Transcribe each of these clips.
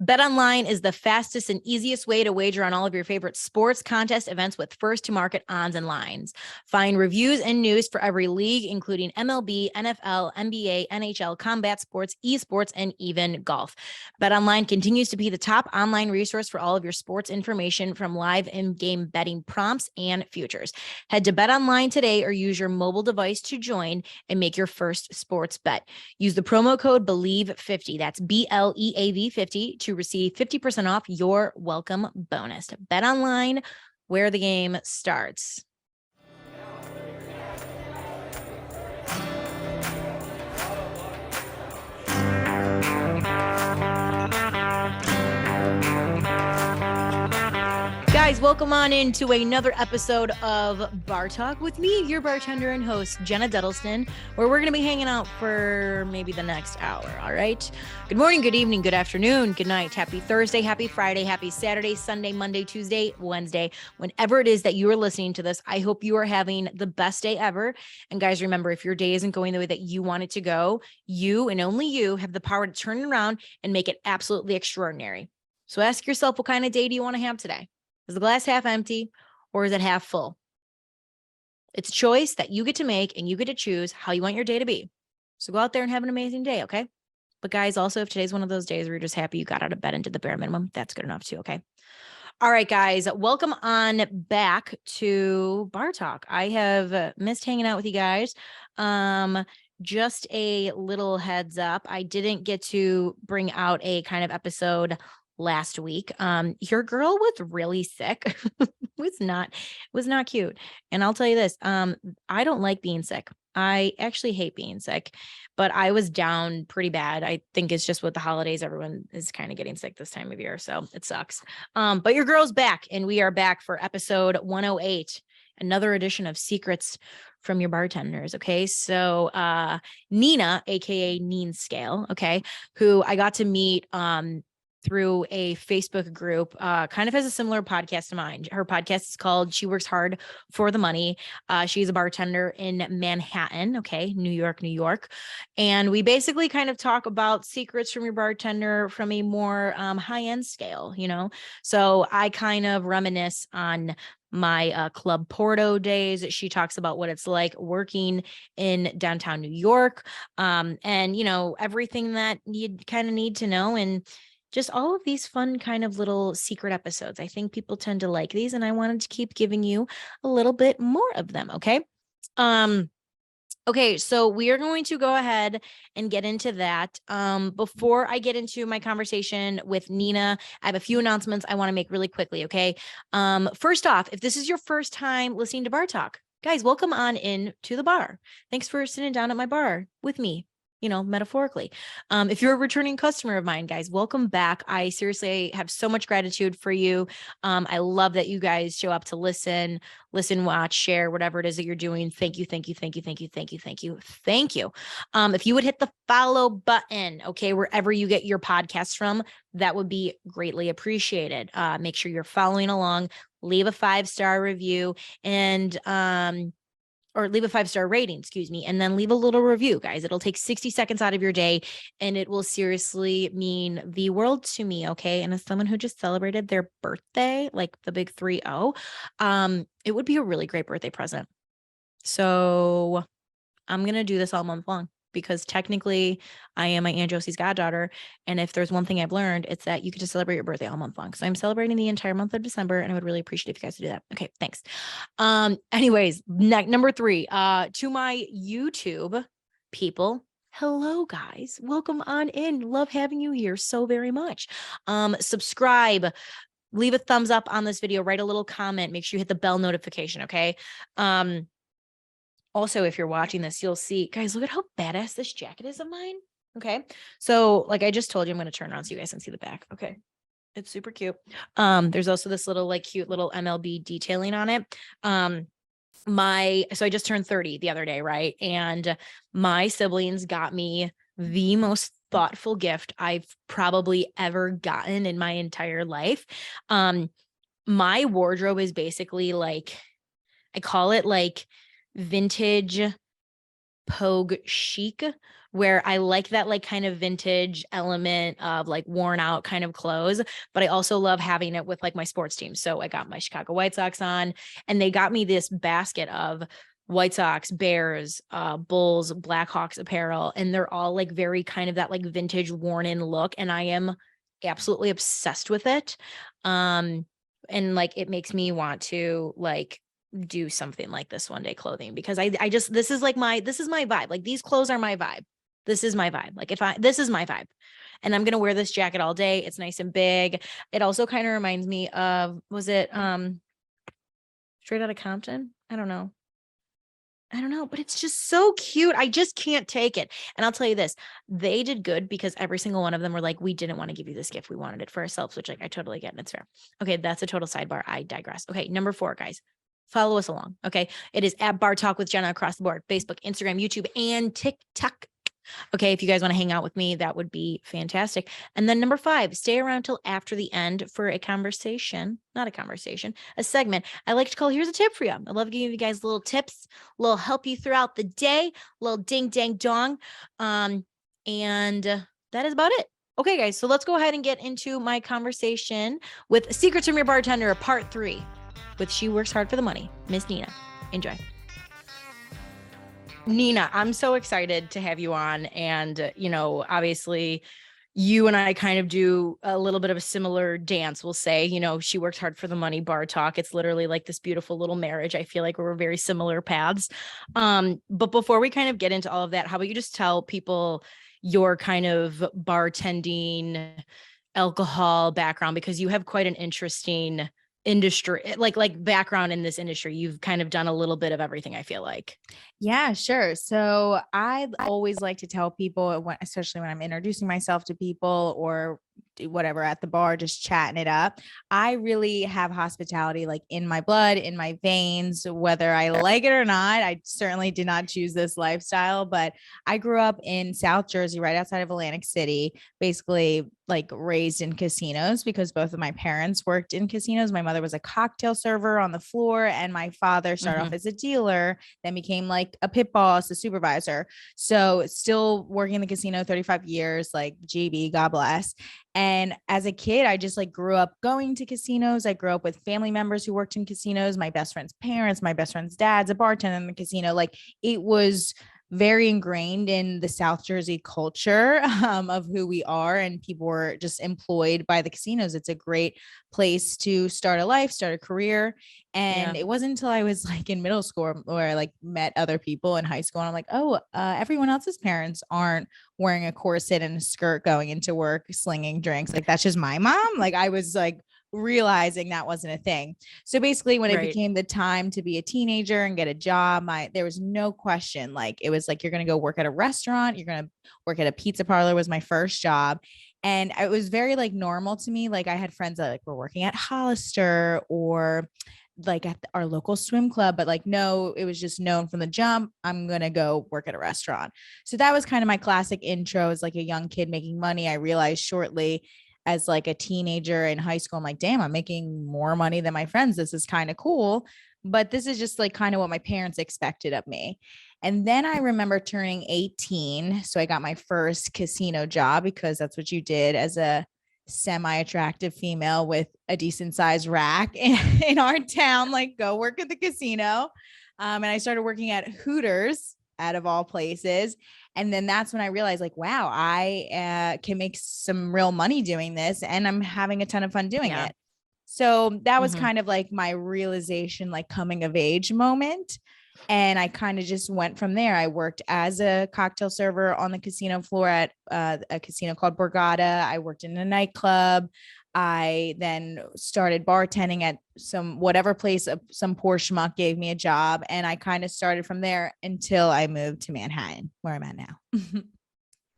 BetOnline is the fastest and easiest way to wager on all of your favorite sports, contest, events with first-to-market odds and lines. Find reviews and news for every league, including MLB, NFL, NBA, NHL, combat sports, esports, and even golf. BetOnline continues to be the top online resource for all of your sports information, from live in-game betting prompts and futures. Head to BetOnline today or use your mobile device to join and make your first sports bet. Use the promo code BELIEVE50, that's BLEAV 50, to receive 50% off your welcome bonus. BetOnline, where the game starts. Guys, welcome on into another episode of Bar Talk with me, your bartender and host, Jenna Duddleston, where we're going to be hanging out for maybe the next hour, all right? Good morning, good evening, good afternoon, good night, happy Thursday, happy Friday, happy Saturday, Sunday, Monday, Tuesday, Wednesday, whenever it is that you are listening to this. I hope you are having the best day ever. And guys, remember, if your day isn't going the way that you want it to go, you and only you have the power to turn it around and make it absolutely extraordinary. So ask yourself, what kind of day do you want to have today? Is the glass half empty or is it half full? It's a choice that you get to make, and you get to choose how you want your day to be. So go out there and have an amazing day, okay? But guys, also, if today's one of those days where you're just happy you got out of bed and did the bare minimum, that's good enough too, okay? All right, guys, welcome on back to Bar Talk. I have missed hanging out with you guys. Just a little heads up, I didn't get to bring out a kind of episode last week. Your girl was really sick. was not cute. And I'll tell you this, I don't like being sick. I actually hate being sick, but I was down pretty bad. I think it's just with the holidays, everyone is kind of getting sick this time of year, so it sucks. But your girl's back, and we are back for episode 108, another edition of Secrets from Your Bartenders. Okay. So, Nina, AKA Neen Scale. Okay. Who I got to meet, through a Facebook group, kind of has a similar podcast to mine. Her podcast is called She Works Hard for the Money. She's a bartender in Manhattan, okay, New York. And we basically kind of talk about secrets from your bartender from a more high-end scale, you know? So I kind of reminisce on my Club Porto days. She talks about what it's like working in downtown New York, and, you know, everything that you kind of need to know, and just all of these fun kind of little secret episodes. I think people tend to like these, and I wanted to keep giving you a little bit more of them. Okay. Okay. So we are going to go ahead and get into that. Before I get into my conversation with Nina, I have a few announcements I want to make really quickly. Okay. First off, if this is your first time listening to Bar Talk, guys, welcome on in to the bar. Thanks for sitting down at my bar with me, you know, metaphorically. If you're a returning customer of mine, guys, welcome back. I seriously have so much gratitude for you. I love that you guys show up to listen, watch, share, whatever it is that you're doing. Thank you. If you would hit the follow button, okay, wherever you get your podcasts from, that would be greatly appreciated. Make sure you're following along, leave a 5-star review, and, or leave a 5-star rating, and then leave a little review, guys. It'll take 60 seconds out of your day, and it will seriously mean the world to me, okay? And as someone who just celebrated their birthday, like the big 3-0, it would be a really great birthday present. So I'm going to do this all month long, because technically I am my Aunt Josie's goddaughter. And if there's one thing I've learned, it's that you get to celebrate your birthday all month long. So I'm celebrating the entire month of December, and I would really appreciate if you guys would do that. Okay, thanks. Anyways, number 3, to my YouTube people. Hello, guys. Welcome on in. Love having you here so very much. Subscribe, leave a thumbs up on this video, write a little comment, make sure you hit the bell notification. Okay. Also, if you're watching this, you'll see, guys, look at how badass this jacket is of mine. Okay. So like I just told you, I'm going to turn around so you guys can see the back. Okay. It's super cute. There's also this little, like, cute little MLB detailing on it. So I just turned 30 the other day, right? And my siblings got me the most thoughtful gift I've probably ever gotten in my entire life. My wardrobe is basically like, I call it like vintage Pogue chic, where I like that like kind of vintage element of like worn out kind of clothes, but I also love having it with like my sports team. So I got my Chicago White Sox on, and they got me this basket of White Sox, Bears, Bulls, Blackhawks apparel, and they're all like very kind of that like vintage worn in look, and I am absolutely obsessed with it. And like it makes me want to like do something like this one day clothing, because I just this is my vibe. Like these clothes are my vibe. This is my vibe. Like this is my vibe. And I'm gonna wear this jacket all day. It's nice and big. It also kind of reminds me of, was it Straight Outta Compton? I don't know, but it's just so cute. I just can't take it. And I'll tell you this, they did good because every single one of them were like, we didn't want to give you this gift. We wanted it for ourselves, which like I totally get, and it's fair. Okay, that's a total sidebar. I digress. Okay, number 4, guys. Follow us along. Okay. It is at Bar Talk with Jenna across the board: Facebook, Instagram, YouTube, and TikTok. Okay. If you guys want to hang out with me, that would be fantastic. And then number 5, stay around till after the end for a conversation, not a conversation, a segment I like to call Here's a Tip for You. I love giving you guys little tips, little help you throughout the day, little ding dang dong. And that is about it. Okay, guys. So let's go ahead and get into my conversation with Secrets from Your Bartender, part 3. With She Works Hard for the Money, Miss Nina. Enjoy. Nina, I'm so excited to have you on. And, obviously you and I kind of do a little bit of a similar dance. We'll say, She Works Hard for the Money, Bar Talk. It's literally like this beautiful little marriage. I feel like we're very similar paths. But before we kind of get into all of that, how about you just tell people your kind of bartending, alcohol background, because you have quite an interesting industry, like background in this industry. You've kind of done a little bit of everything, I feel like. Yeah, sure. So I always like to tell people, especially when I'm introducing myself to people or whatever at the bar, just chatting it up. I really have hospitality like in my blood, in my veins, whether I like it or not. I certainly did not choose this lifestyle, but I grew up in South Jersey, right outside of Atlantic City, basically like raised in casinos because both of my parents worked in casinos. My mother was a cocktail server on the floor, and my father started off as a dealer, then became like a pit boss, a supervisor. So still working in the casino 35 years, like GB, God bless. And as a kid, I just like grew up going to casinos. I grew up with family members who worked in casinos. My best friend's parents, my best friend's dad's a bartender in the casino. Like it was very ingrained in the South Jersey culture of who we are, and people were just employed by the casinos. It's a great place to start a life, start a career. And it wasn't until I was like in middle school where I like met other people in high school, and I'm like, oh, everyone else's parents aren't wearing a corset and a skirt going into work, slinging drinks. Like that's just my mom. Like I was like realizing that wasn't a thing. So basically when it became the time to be a teenager and get a job, there was no question. Like it was like, you're going to go work at a restaurant. You're going to work at a pizza parlor was my first job. And it was very like normal to me. Like I had friends that like were working at Hollister or like at our local swim club, but like, no, it was just known from the jump, I'm going to go work at a restaurant. So that was kind of my classic intro as like a young kid making money. I realized shortly as like a teenager in high school, I'm like, damn, I'm making more money than my friends. This is kind of cool. But this is just like kind of what my parents expected of me. And then I remember turning 18. So I got my first casino job because that's what you did as a semi-attractive female with a decent sized rack in our town, like go work at the casino. And I started working at Hooters out of all places. And then that's when I realized like, wow, I can make some real money doing this, and I'm having a ton of fun doing it. So that was kind of like my realization, like coming of age moment. And I kind of just went from there. I worked as a cocktail server on the casino floor at a casino called Borgata. I worked in a nightclub. I then started bartending at whatever place, some poor schmuck gave me a job. And I kind of started from there until I moved to Manhattan, where I'm at now.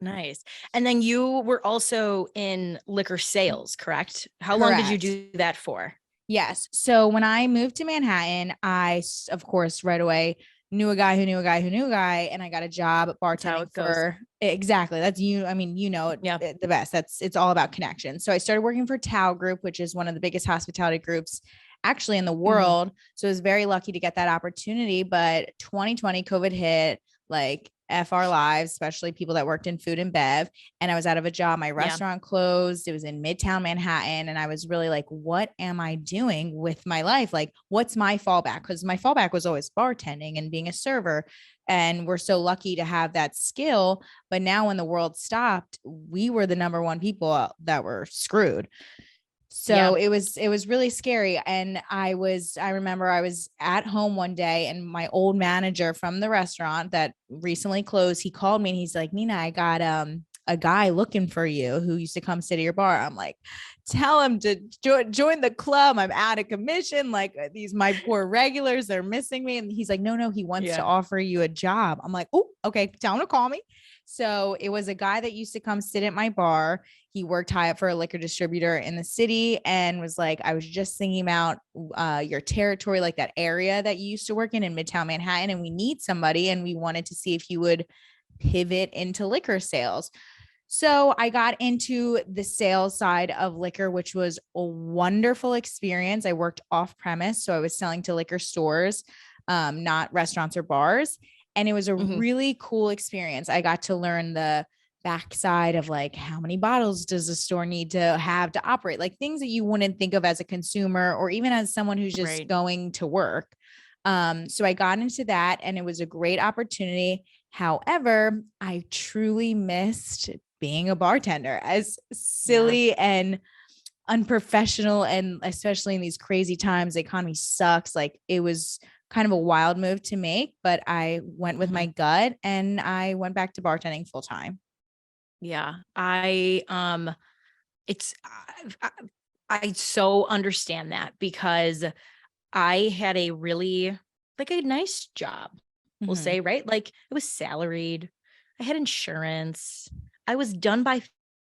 Nice. And then you were also in liquor sales, correct? How long did you do that for? Yes. So when I moved to Manhattan, I, of course, right away knew a guy who knew a guy who knew a guy, and I got a job bartending for exactly. That's you. I mean, you know, it the best. It's all about connections. So I started working for Tao Group, which is one of the biggest hospitality groups actually in the world. So I was very lucky to get that opportunity. But 2020 COVID hit, like F our lives, especially people that worked in food and bev. And I was out of a job. My restaurant closed. It was in Midtown Manhattan. And I was really like, what am I doing with my life? Like, what's my fallback? Because my fallback was always bartending and being a server. And we're so lucky to have that skill. But now when the world stopped, we were the number one people that were screwed. So it was really scary. And I remember I was at home one day and my old manager from the restaurant that recently closed, he called me and he's like, Nina, I got a guy looking for you who used to come sit at your bar. I'm like, tell him to join the club. I'm out of commission. Like these, my poor regulars, they're missing me. And he's like, no, he wants to offer you a job. I'm like, oh, okay. Tell him to call me. So it was a guy that used to come sit at my bar. He worked high up for a liquor distributor in the city and was like, I was just thinking about your territory, like that area that you used to work in Midtown Manhattan. And we need somebody. And we wanted to see if you would pivot into liquor sales. So I got into the sales side of liquor, which was a wonderful experience. I worked off premise. So I was selling to liquor stores, not restaurants or bars. And it was a really cool experience. I got to learn the backside of like, how many bottles does a store need to have to operate? Like things that you wouldn't think of as a consumer or even as someone who's just going to work. So I got into that and it was a great opportunity. However, I truly missed being a bartender, as silly and unprofessional. And especially in these crazy times, the economy sucks. Like it was kind of a wild move to make, but I went with my gut and I went back to bartending full time. Yeah. I so understand that because I had a really like a nice job, we'll say, right? Like it was salaried. I had insurance. I was done by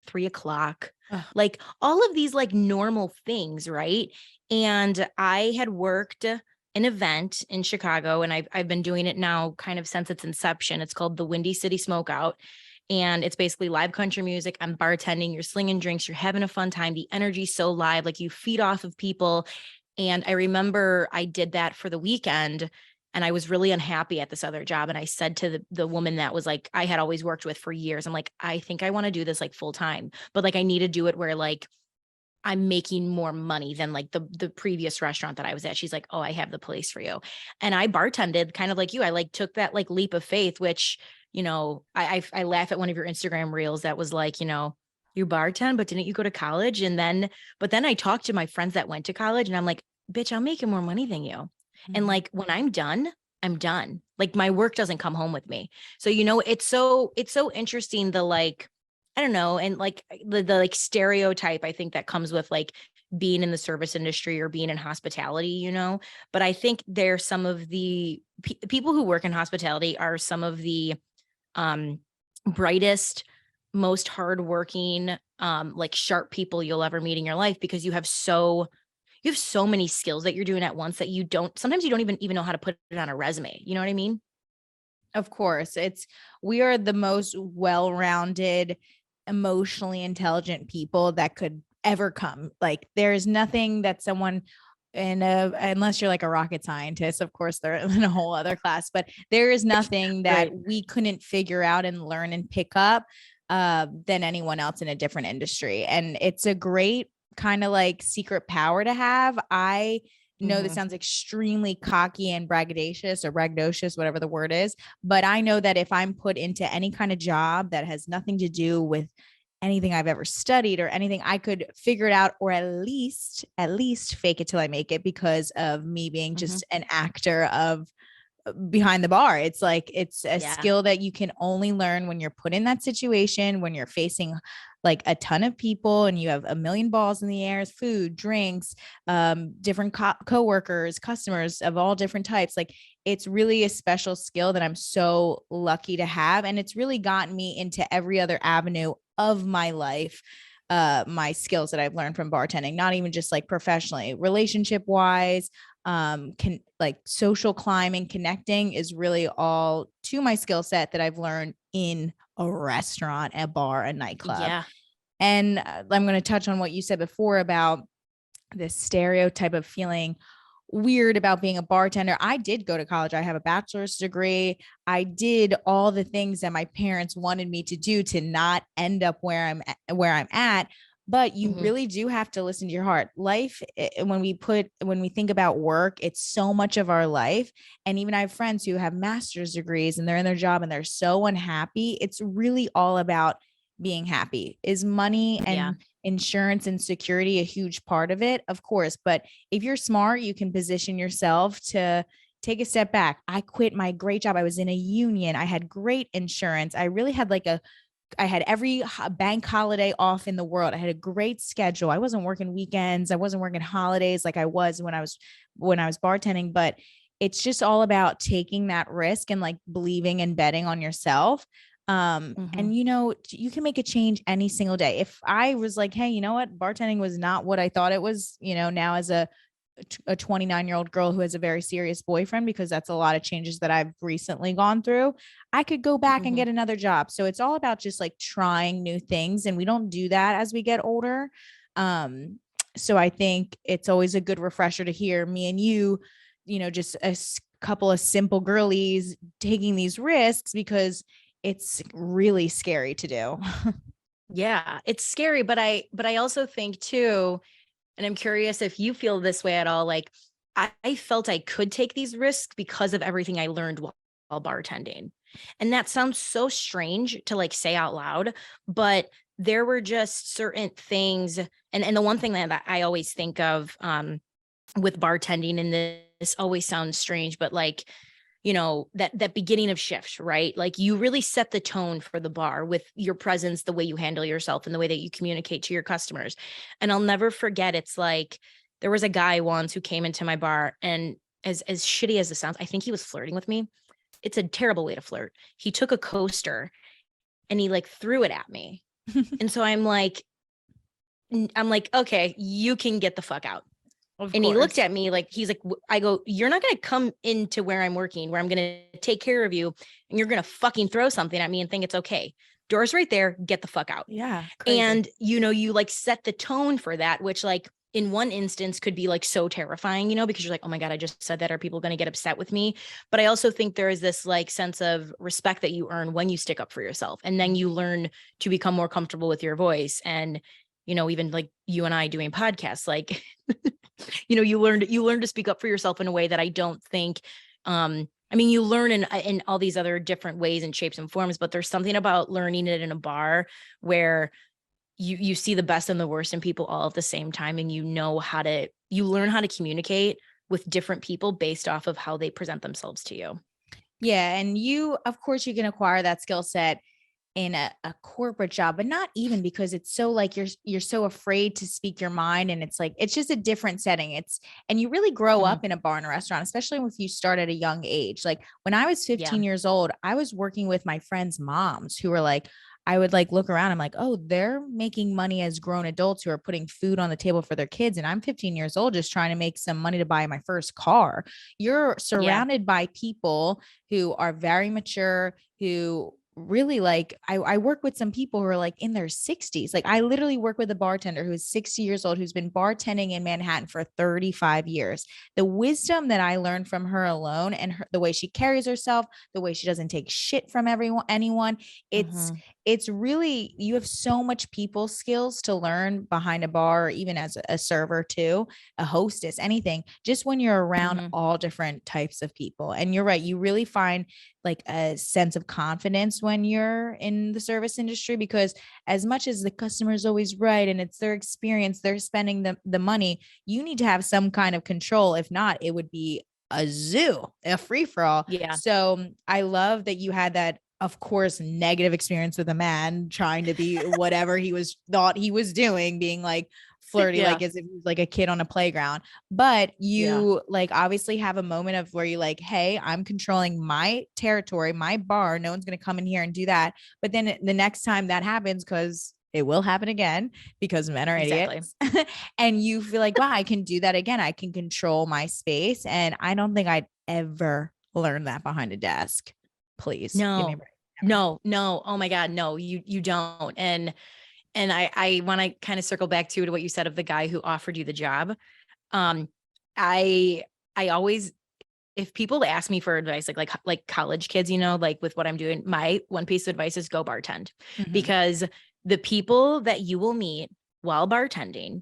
3:00. Like all of these like normal things, right? And I had worked an event in Chicago and I've been doing it now kind of since its inception. It's called the Windy City Smokeout. And it's basically live country music. I'm bartending, you're slinging drinks, you're having a fun time. The energy's so live, like you feed off of people. And I remember I did that for the weekend and I was really unhappy at this other job. And I said to the woman that was like, I had always worked with for years, I'm like, I think I want to do this like full time, but like I need to do it where like I'm making more money than like the previous restaurant that I was at. She's like, oh, I have the place for you. And I bartended kind of like you. I like took that like leap of faith, which, you know, I laugh at one of your Instagram reels that was like, you know, you bartend, but didn't you go to college? But then I talked to my friends that went to college and I'm like, bitch, I'm making more money than you. And like, when I'm done, I'm done. Like my work doesn't come home with me. So, you know, it's so interesting. The like, I don't know. And like the like stereotype, I think that comes with like being in the service industry or being in hospitality, you know, but I think they're some of the people who work in hospitality are some of the brightest, most hardworking, like sharp people you'll ever meet in your life because you have so many skills that you're doing at once that sometimes you don't even know how to put it on a resume. You know what I mean? Of course, we are the most well-rounded, emotionally intelligent people that could ever come. Like there is nothing that someone unless you're like a rocket scientist, of course, they're in a whole other class, but there is nothing that we couldn't figure out and learn and pick up than anyone else in a different industry. And it's a great kind of like secret power to have. I know this sounds extremely cocky and braggadocious or braggadocious, whatever the word is, but I know that if I'm put into any kind of job that has nothing to do with anything I've ever studied or anything, I could figure it out, or at least fake it till I make it because of me being just an actor of behind the bar. It's like, it's a skill that you can only learn when you're put in that situation, when you're facing like a ton of people and you have a million balls in the air, food, drinks, different coworkers, customers of all different types. Like it's really a special skill that I'm so lucky to have. And it's really gotten me into every other avenue of my life. My skills that I've learned from bartending, not even just like professionally, relationship wise, can like social climbing, connecting is really all to my skill set that I've learned in a restaurant, a bar, a nightclub. Yeah. And I'm going to touch on what you said before about this stereotype of feeling weird about being a bartender. I did go to college. I have a bachelor's degree. I did all the things that my parents wanted me to do to not end up where I'm at. But you Mhm. really do have to listen to your heart. Life, when we think about work, it's so much of our life. And even I have friends who have master's degrees and they're in their job and they're so unhappy. It's really all about being happy. Is money Yeah. and insurance and security a huge part of it? Of course. But if you're smart, you can position yourself to take a step back. I quit my great job. I was in a union. I had great insurance. I really had I had every bank holiday off in the world. I had a great schedule. I wasn't working weekends. I wasn't working holidays like I was when I was bartending, but it's just all about taking that risk and like believing and betting on yourself. Mhm. And you can make a change any single day. If I was like, hey, you know what, bartending was not what I thought it was, now as a 29-year-old girl who has a very serious boyfriend, because that's a lot of changes that I've recently gone through, I could go back and Mhm. get another job. So it's all about just like trying new things. And we don't do that as we get older. Um, so I think it's always a good refresher to hear me and just couple of simple girlies taking these risks, because it's really scary to do. Yeah, it's scary, but I also think too, and I'm curious if you feel this way at all, like I felt I could take these risks because of everything I learned while bartending. And that sounds so strange to like say out loud, but there were just certain things, and the one thing that I always think of with bartending, and this always sounds strange, but like, that beginning of shift, right? Like you really set the tone for the bar with your presence, the way you handle yourself and the way that you communicate to your customers. And I'll never forget, it's like there was a guy once who came into my bar, and as shitty as it sounds, I think he was flirting with me. It's a terrible way to flirt. He took a coaster and he like threw it at me. And so I'm like, okay, you can get the fuck out. Of And he looked course. at me like, he's like, I go, you're not going to come into where I'm working, where I'm going to take care of you, and you're going to fucking throw something at me and think it's okay. Door's right there. Get the fuck out. Yeah, crazy. And, you like set the tone for that, which like in one instance could be like so terrifying, because you're like, oh my God, I just said that. Are people going to get upset with me? But I also think there is this like sense of respect that you earn when you stick up for yourself. And then you learn to become more comfortable with your voice. And, even like you and I doing podcasts, like, you learn to speak up for yourself in a way that I don't think, I mean, you learn in all these other different ways and shapes and forms, but there's something about learning it in a bar where you see the best and the worst in people all at the same time, and you learn how to communicate with different people based off of how they present themselves to you. Yeah. And of course, you can acquire that skill set in a corporate job, but not even, because it's so like you're so afraid to speak your mind. And it's like, it's just a different setting. And you really grow Mhm. up in a bar and a restaurant, especially if you start at a young age. Like when I was Yeah. 15 years old, I was working with my friends' moms who were like, I would like look around. I'm like, oh, they're making money as grown adults who are putting food on the table for their kids. And I'm 15 years old, just trying to make some money to buy my first car. You're Yeah. surrounded by people who are very mature, who really like I work with some people who are like in their 60s. Like I literally work with a bartender who is 60 years old, who's been bartending in Manhattan for 35 years. The wisdom that I learned from her alone, and the way she carries herself, the way she doesn't take shit from anyone, it's Mhm. it's really, you have so much people skills to learn behind a bar, or even as a server too, a hostess, anything, just when you're around Mhm. all different types of people. And you're right, you really find like a sense of confidence when you're in the service industry, because as much as the customer is always right and it's their experience, they're spending the money, you need to have some kind of control. If not, it would be a zoo, a free for all. Yeah. So I love that you had that, of course, negative experience with a man trying to be whatever thought he was doing, being like flirty, Yeah. like as if he was like a kid on a playground. But Yeah. you like obviously have a moment of where you're like, hey, I'm controlling my territory, my bar. No one's going to come in here and do that. But then the next time that happens, because it will happen again, because men are Exactly. idiots, and you feel like, wow, I can do that again. I can control my space. And I don't think I'd ever learn that behind a desk. Please give me a No. break. Never. No, no. Oh my God. No, you don't. And I want to kind of circle back to what you said of the guy who offered you the job. Um, I I always, if people ask me for advice, like college kids, like with what I'm doing, my one piece of advice is go bartend, because the people that you will meet while bartending,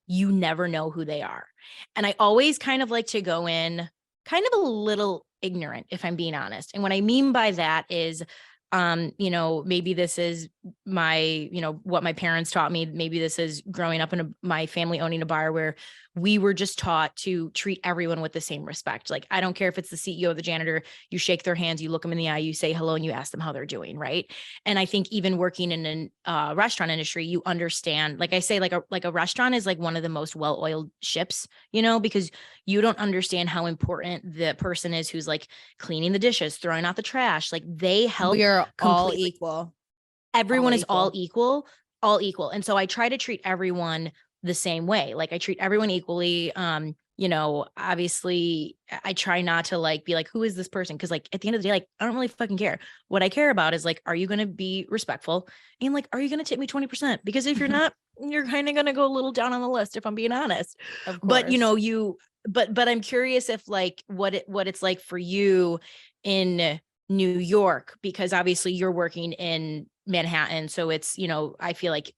you never know who they are. And I always kind of like to go in kind of a little ignorant, if I'm being honest. And what I mean by that is, maybe this is my, what my parents taught me. Maybe this is growing up in my family owning a bar where we were just taught to treat everyone with the same respect. Like, I don't care if it's the CEO, the janitor, you shake their hands, you look them in the eye, you say hello, and you ask them how they're doing. Right. And I think even working in a restaurant industry, you understand, like I say, like a restaurant is like one of the most well-oiled ships, because you don't understand how important the person is who's like cleaning the dishes, throwing out the trash. Like, they help. We are all completely. equal. Everyone is all equal. And so I try to treat everyone the same way. Like, I treat everyone equally. Obviously I try not to like be like, who is this person? Cause like at the end of the day, like, I don't really fucking care. What I care about is like, are you going to be respectful? And like, are you going to tip me 20%? Because if you're not, you're kind of going to go a little down on the list, if I'm being honest. Of course. But but I'm curious if like what it's like for you in New York, because obviously you're working in Manhattan. So it's, I feel like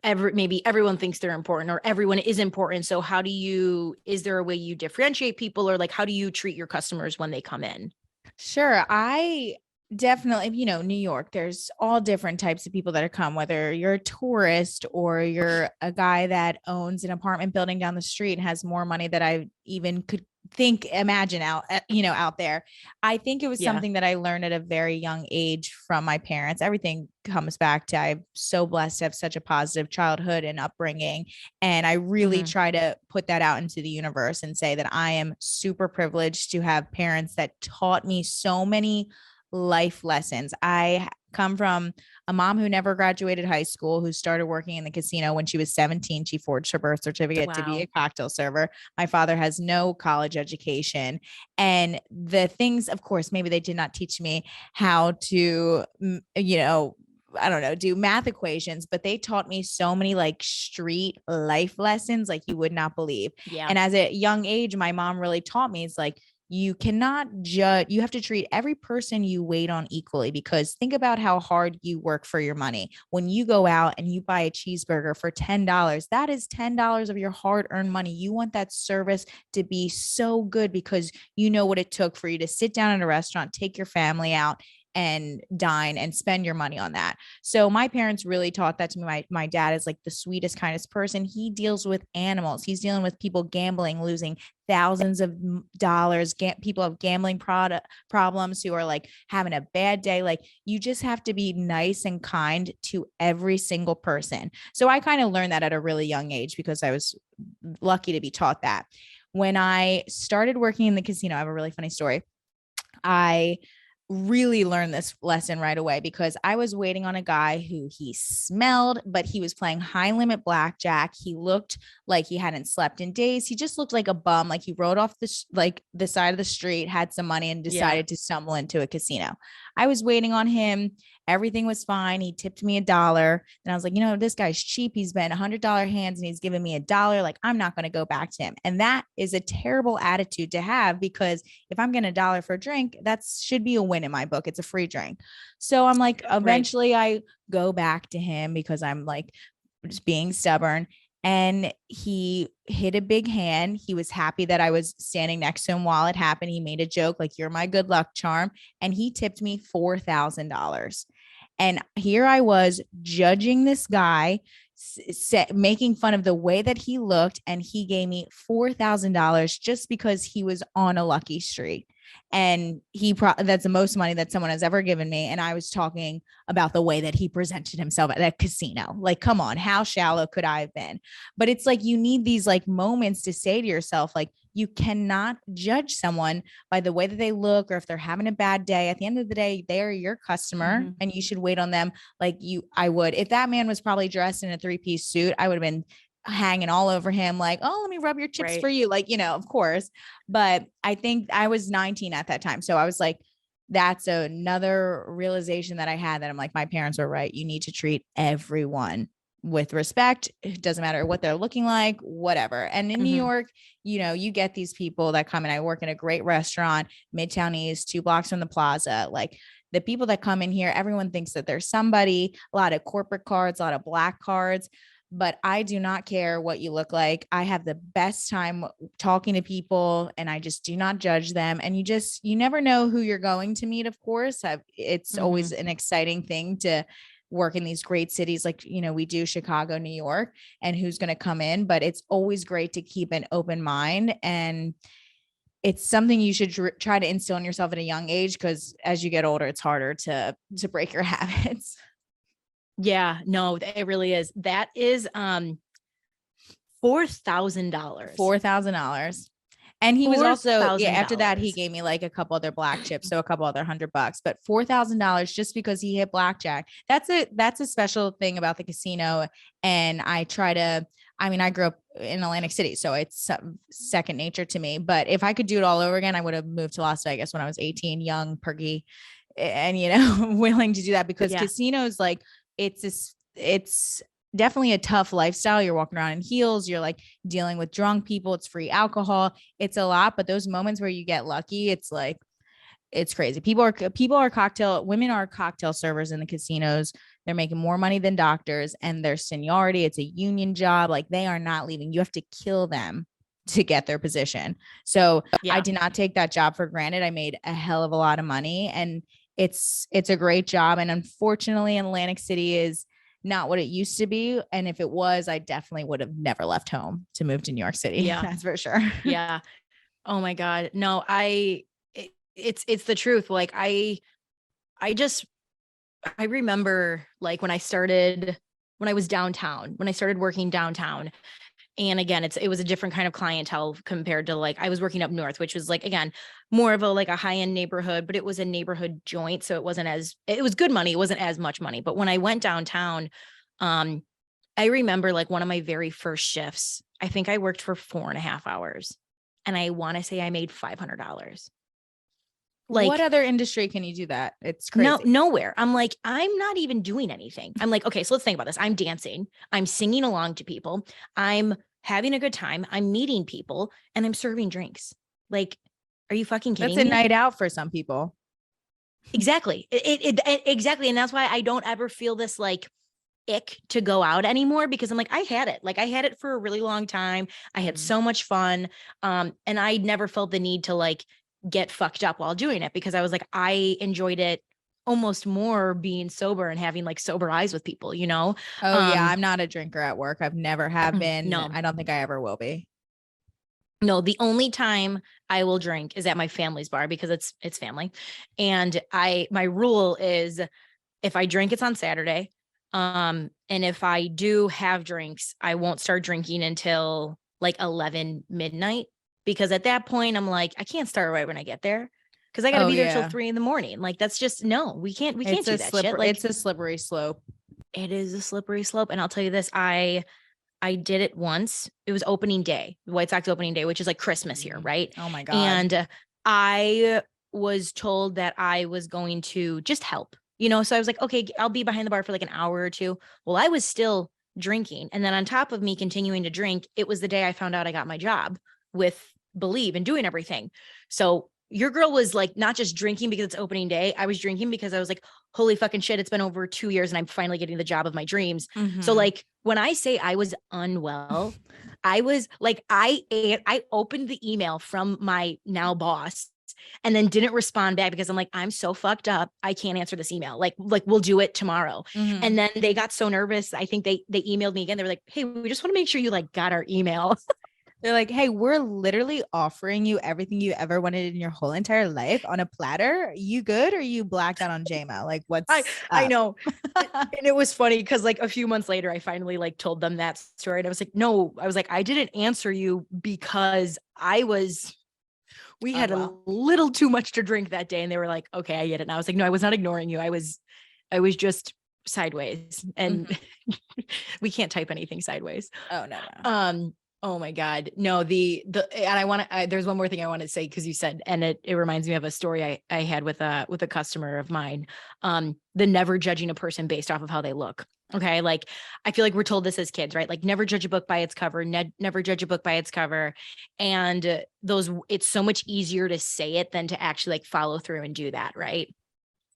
maybe everyone thinks they're important, or everyone is important. So is there a way you differentiate people, or like, how do you treat your customers when they come in? Sure. I definitely, New York, there's all different types of people that are come, whether you're a tourist or you're a guy that owns an apartment building down the street and has more money that I even could imagine out there. I think it was something that I learned at a very young age from my parents. Everything comes back to, I'm so blessed to have such a positive childhood and upbringing. And I really try to put that out into the universe and say that I am super privileged to have parents that taught me so many life lessons. I come from a mom who never graduated high school, who started working in the casino when she was 17. She forged her birth certificate to be a cocktail server. My father has no college education. And the things, of course, maybe they did not teach me how to, I don't know, do math equations, but they taught me so many like street life lessons like you would not believe. Yeah. And as a young age, my mom really taught me, it's like, you cannot judge. You have to treat every person you wait on equally, because think about how hard you work for your money. When you go out and you buy a cheeseburger for $10, that is $10 of your hard earned money. You want that service to be so good because you know what it took for you to sit down in a restaurant, take your family out and dine and spend your money on that. So my parents really taught that to me. My dad is like the sweetest, kindest person. He deals with animals. He's dealing with people gambling, losing thousands of dollars. People have gambling problems who are like having a bad day. Like, you just have to be nice and kind to every single person. So I kind of learned that at a really young age because I was lucky to be taught that. When I started working in the casino, I have a really funny story. I really learned this lesson right away because I was waiting on a guy who he smelled, but he was playing high limit blackjack. He looked like he hadn't slept in days. He just looked like a bum. Like he rode off the side of the street, had some money and decided to stumble into a casino. I was waiting on him. Everything was fine. He tipped me $1. And I was like, this guy's cheap. He's been $100 hands and he's giving me $1. Like, I'm not going to go back to him. And that is a terrible attitude to have, because if I'm getting $1 for a drink, that should be a win in my book. It's a free drink. So I'm like, eventually I go back to him because I'm like just being stubborn. And he hit a big hand. He was happy that I was standing next to him while it happened. He made a joke like, you're my good luck charm. And he tipped me $4,000. And here I was judging this guy, making fun of the way that he looked. And he gave me $4,000 just because he was on a lucky streak. And that's the most money that someone has ever given me. And I was talking about the way that he presented himself at a casino. Like, come on, how shallow could I have been? But it's like, you need these like moments to say to yourself, like, you cannot judge someone by the way that they look or if they're having a bad day. At the end of the day, they are your customer and you should wait on them like I would. If that man was probably dressed in a 3-piece suit, I would have been hanging all over him like, oh, let me rub your chips for you. Like, of course. But I think I was 19 at that time. So I was like, that's another realization that I had, that I'm like, my parents were right. You need to treat everyone with respect. It doesn't matter what they're looking like, whatever. And in New York, you get these people that come in. I work in a great restaurant, Midtown East, 2 blocks from the plaza. Like the people that come in here, everyone thinks that there's somebody, a lot of corporate cards, a lot of black cards. But I do not care what you look like. I have the best time talking to people and I just do not judge them. And you never know who you're going to meet, of course. It's always an exciting thing to work in these great cities like, we do Chicago, New York, and who's going to come in, but it's always great to keep an open mind. And it's something you should try to instill in yourself at a young age, because as you get older, it's harder to break your habits. Yeah, no, it really is. That is $4,000. $4,000. And he was also, after that, he $4,000. gave me like a couple other black chips. So a couple other $100, but $4,000 just because he hit blackjack. That's a special thing about the casino. And I grew up in Atlantic City, so it's second nature to me. But if I could do it all over again, I would have moved to Las Vegas when I was 18, young, perky, and, willing to do that, because casinos, like it's definitely a tough lifestyle. You're walking around in heels. You're like dealing with drunk people. It's free alcohol. It's a lot, but those moments where you get lucky, it's like, it's crazy. Women are cocktail servers in the casinos. They're making more money than doctors, and their seniority, it's a union job. Like they are not leaving. You have to kill them to get their position. So I did not take that job for granted. I made a hell of a lot of money, and it's a great job. And unfortunately, Atlantic City is not what it used to be. And if it was, I definitely would have never left home to move to New York City. Yeah, that's for sure. Yeah. Oh my God. No, it's the truth. Like I remember like when I was downtown, when I started working downtown. And again, it was a different kind of clientele compared to like, I was working up north, which was like, again, more of a high-end neighborhood, but it was a neighborhood joint. So it was good money. It wasn't as much money. But when I went downtown, I remember like one of my very first shifts, I think I worked for 4.5 hours, and I want to say I made $500. Like, what other industry can you do that? It's crazy. No, nowhere. I'm like, I'm not even doing anything. I'm like, okay, so let's think about this. I'm dancing. I'm singing along to people. I'm having a good time. I'm meeting people, and I'm serving drinks. Like, are you fucking kidding me? That's a night out for some people. Exactly. Exactly. And that's why I don't ever feel this like ick to go out anymore, because I'm like, I had it. Like I had it for a really long time. I had so much fun. And I never felt the need to like get fucked up while doing it, because I was like, I enjoyed it almost more being sober and having like sober eyes with people, Oh yeah. I'm not a drinker at work. I've never have been. No, I don't think I ever will be. No, the only time I will drink is at my family's bar, because it's family. And my rule is if I drink, it's on Saturday. And if I do have drinks, I won't start drinking until like 11 midnight. Because at that point, I'm like, I can't start right when I get there, because I got to be there till 3 a.m. Like, that's just, no, we can't do that shit. Like, it's a slippery slope. It is a slippery slope. And I'll tell you this, I did it once. It was opening day, White Sox opening day, which is like Christmas here, right? Oh my God. And I was told that I was going to just help, so I was like, okay, I'll be behind the bar for like an hour or two. Well, I was still drinking. And then on top of me continuing to drink, it was the day I found out I got my job with Believe and doing everything. So your girl was like, not just drinking because it's opening day. I was drinking because I was like, holy fucking shit, it's been over 2 years and I'm finally getting the job of my dreams. So like, when I say I was unwell, I was like, I opened the email from my now boss and then didn't respond back, because I'm like, I'm so fucked up. I can't answer this email. Like we'll do it tomorrow. And then they got so nervous. I think they emailed me again. They were like, hey, we just want to make sure you like got our email. They're like, hey, we're literally offering you everything you ever wanted in your whole entire life on a platter. You good? Or you blacked out on JMO? Like, what's I know. And it was funny because like a few months later, I finally like told them that story. And I was like, no, I was like, I didn't answer you because we had a little too much to drink that day. And they were like, okay, I get it. And I was like, no, I was not ignoring you. I was just sideways, and we can't type anything sideways. Oh, no. Oh my God. No, and I want to, there's one more thing I want to say, because you said, and it reminds me of a story I had with a customer of mine. The never judging a person based off of how they look. Okay. Like, I feel like we're told this as kids, right? Like, never judge a book by its cover, never judge a book by its cover. And it's so much easier to say it than to actually like follow through and do that. Right.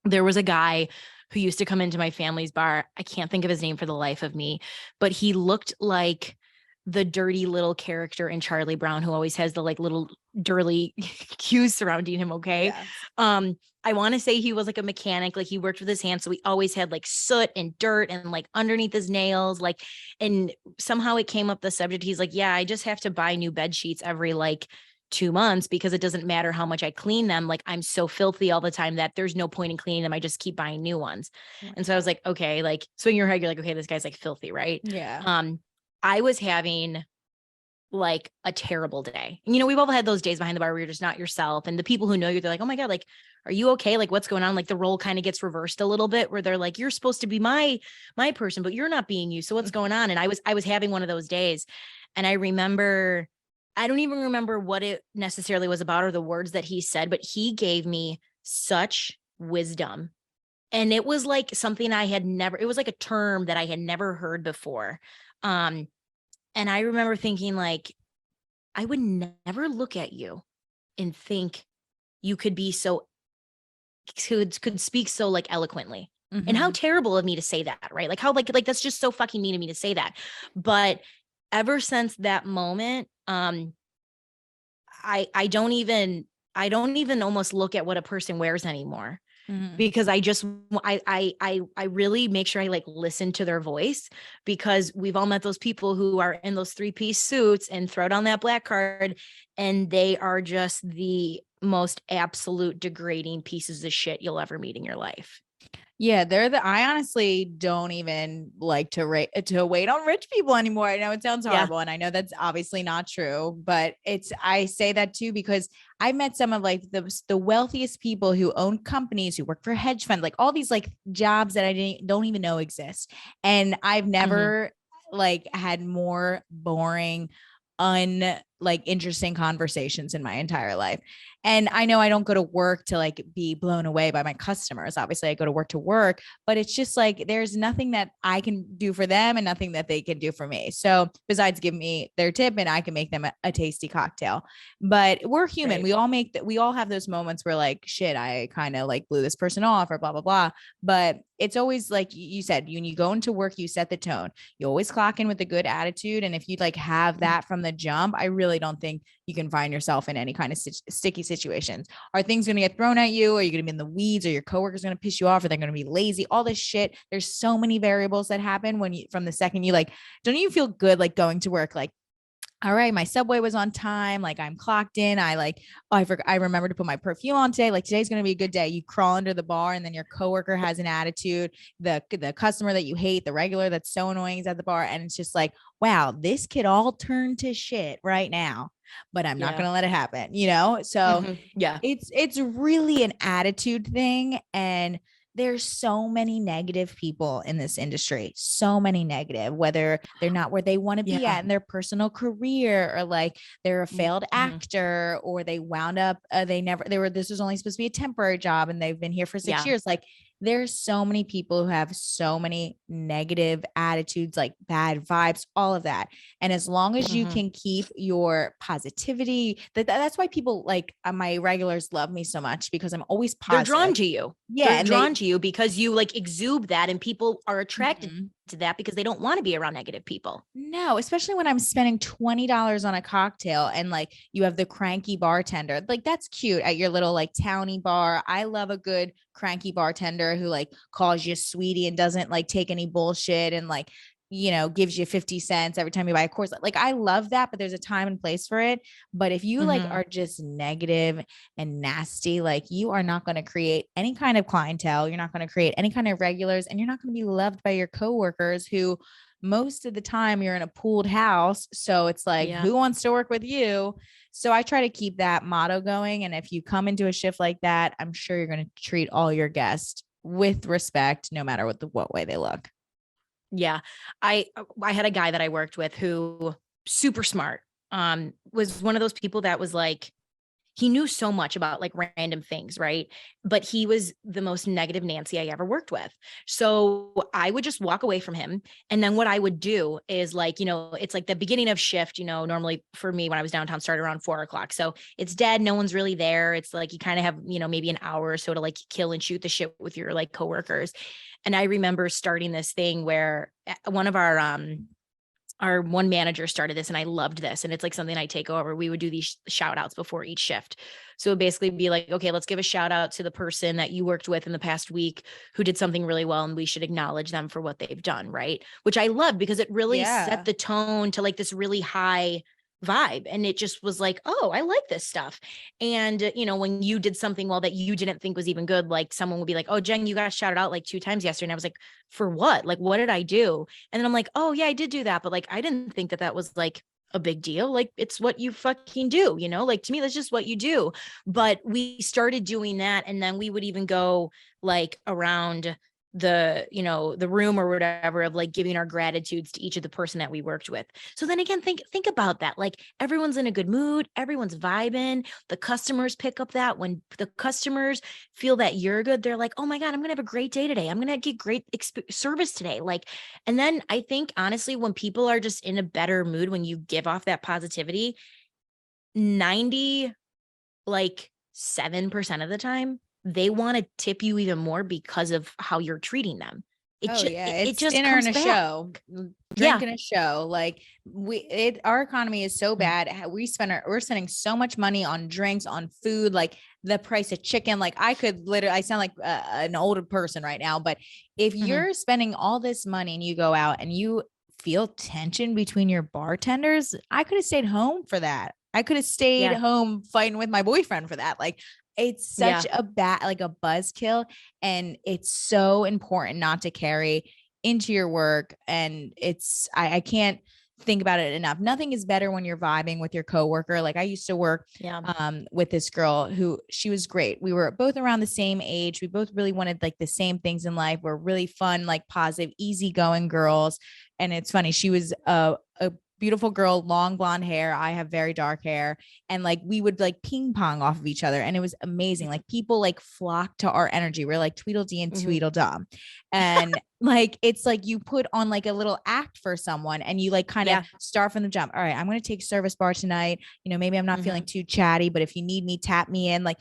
There was a guy who used to come into my family's bar. I can't think of his name for the life of me, but he looked like the dirty little character in Charlie Brown, who always has the like little dirty cues surrounding him. Okay. Yes. I want to say he was like a mechanic, like he worked with his hands. So he always had like soot and dirt and like underneath his nails, like, and somehow it came up the subject. He's like, yeah, I just have to buy new bed sheets every like 2 months, because it doesn't matter how much I clean them. Like, I'm so filthy all the time that there's no point in cleaning them. I just keep buying new ones. Oh my And so I was God. like, okay, like swing your head. You're like, okay, this guy's like filthy, right? Yeah. I was having like a terrible day. And, we've all had those days behind the bar where you're just not yourself. And the people who know you, they're like, oh my God, like, are you okay? Like, what's going on? Like, the role kind of gets reversed a little bit, where they're like, you're supposed to be my person, but you're not being you. So what's going on? And I was having one of those days. And I don't even remember what it necessarily was about or the words that he said, but he gave me such wisdom. And it was like something it was like a term that I had never heard before. And I remember thinking, like, I would never look at you and think you could be could speak so like eloquently. And how terrible of me to say that, right? Like, how like that's just so fucking mean of me to say that. But ever since that moment, I don't even almost look at what a person wears anymore. Because I really make sure I like listen to their voice, because we've all met those people who are in those 3-piece suits and throw down that black card, and they are just the most absolute degrading pieces of shit you'll ever meet in your life. Yeah, I honestly don't even like to wait on rich people anymore. I know it sounds horrible, and I know that's obviously not true, but I say that too because I met some of like the wealthiest people who own companies, who work for hedge funds, like all these like jobs that don't even know exist. And I've never like had more boring, like interesting conversations in my entire life. And I know I don't go to work to like be blown away by my customers. Obviously, I go to work, but it's just like there's nothing that I can do for them and nothing that they can do for me. So besides give me their tip and I can make them a tasty cocktail. But we're human. Right. We all we all have those moments where like, shit, I kind of like blew this person off or blah, blah, blah. But it's always like you said, when you go into work, you set the tone. You always clock in with a good attitude. And if you like have that from the jump, I really don't think you can find yourself in any kind of sticky situations. Are things going to get thrown at you? Are you going to be in the weeds? Are your coworkers going to piss you off? Are they going to be lazy? All this shit. There's so many variables that happen when you, from the second you like, don't you feel good like going to work? Like, all right, my subway was on time. Like I'm clocked in. I like, oh, I forgot. I remember to put my perfume on today. Like today's going to be a good day. You crawl under the bar and then your coworker has an attitude. The customer that you hate, the regular that's so annoying is at the bar. And it's just like, wow, this could all turn to shit right now, but I'm not going to let it happen, So Yeah. it's really an attitude thing. And there's so many negative people in this industry, so many negative, whether they're not where they want to be at in their personal career, or like they're a failed actor, or they wound up, this was only supposed to be a temporary job and they've been here for 6 years. Like there's so many people who have so many negative attitudes, like bad vibes, all of that. And as long as you can keep your positivity, that's why people like my regulars love me so much, because I'm always positive. They're drawn to you. Yeah. They're drawn to you because you like exude that, and people are attracted to that because they don't want to be around negative people. No, especially when I'm spending $20 on a cocktail and like you have the cranky bartender. Like that's cute at your little like towny bar. I love a good cranky bartender who like calls you sweetie and doesn't like take any bullshit and like, gives you 50 cents every time you buy a course. Like I love that, but there's a time and place for it. But if you like are just negative and nasty, like you are not going to create any kind of clientele. You're not going to create any kind of regulars, and you're not going to be loved by your coworkers who most of the time you're in a pooled house. So it's like, who wants to work with you? So I try to keep that motto going. And if you come into a shift like that, I'm sure you're going to treat all your guests with respect, no matter what way they look. Yeah. I had a guy that I worked with who super smart. Was one of those people that was like, he knew so much about like random things, right? But he was the most negative Nancy I ever worked with. So I would just walk away from him. And then what I would do is like, it's like the beginning of shift, normally for me when I was downtown started around 4 o'clock. So it's dead. No one's really there. It's like you kind of have, maybe an hour or so to like kill and shoot the shit with your like coworkers. And I remember starting this thing where one of our one manager started this and I loved this. And it's like something I take over. We would do these shout outs before each shift. So it would basically be like, okay, let's give a shout out to the person that you worked with in the past week who did something really well. And we should acknowledge them for what they've done. Right. Which I love because it really set the tone to like this really high vibe. And it just was like, oh, I like this stuff. And, when you did something well that you didn't think was even good, like someone would be like, oh, Jen, you got shouted out like 2 times yesterday. And I was like, for what? Like, what did I do? And then I'm like, oh yeah, I did do that. But like, I didn't think that that was like a big deal. Like it's what you fucking do, like to me, that's just what you do. But we started doing that. And then we would even go like around the room or whatever of like giving our gratitudes to each of the person that we worked with. So then again, think about that. Like everyone's in a good mood, everyone's vibing. The customers pick up that when the customers feel that you're good, they're like, oh my God, I'm gonna have a great day today. I'm gonna get great service today. Like, and then I think honestly, when people are just in a better mood, when you give off that positivity, 90 like 7% of the time they want to tip you even more because of how you're treating them. It's just dinner comes and a back. show, drink and a show. Like our economy is so bad. We're spending so much money on drinks, on food, like the price of chicken. Like I sound like an older person right now, but if you're spending all this money and you go out and you feel tension between your bartenders, I could have stayed home for that. I could have stayed home fighting with my boyfriend for that. Like it's such a buzzkill, and it's so important not to carry into your work. And I can't think about it enough. Nothing is better when you're vibing with your coworker. Like I used to work with this girl who she was great. We were both around the same age. We both really wanted like the same things in life. We're really fun, like positive, easygoing girls. And it's funny. She was a beautiful girl, long blonde hair. I have very dark hair. And like we would like ping pong off of each other. And it was amazing. Like people like flocked to our energy. We're like Tweedledee and Tweedledum. And like it's like you put on like a little act for someone and you like kind of start from the jump. All right, I'm going to take service bar tonight. Maybe I'm not feeling too chatty, but if you need me, tap me in, like,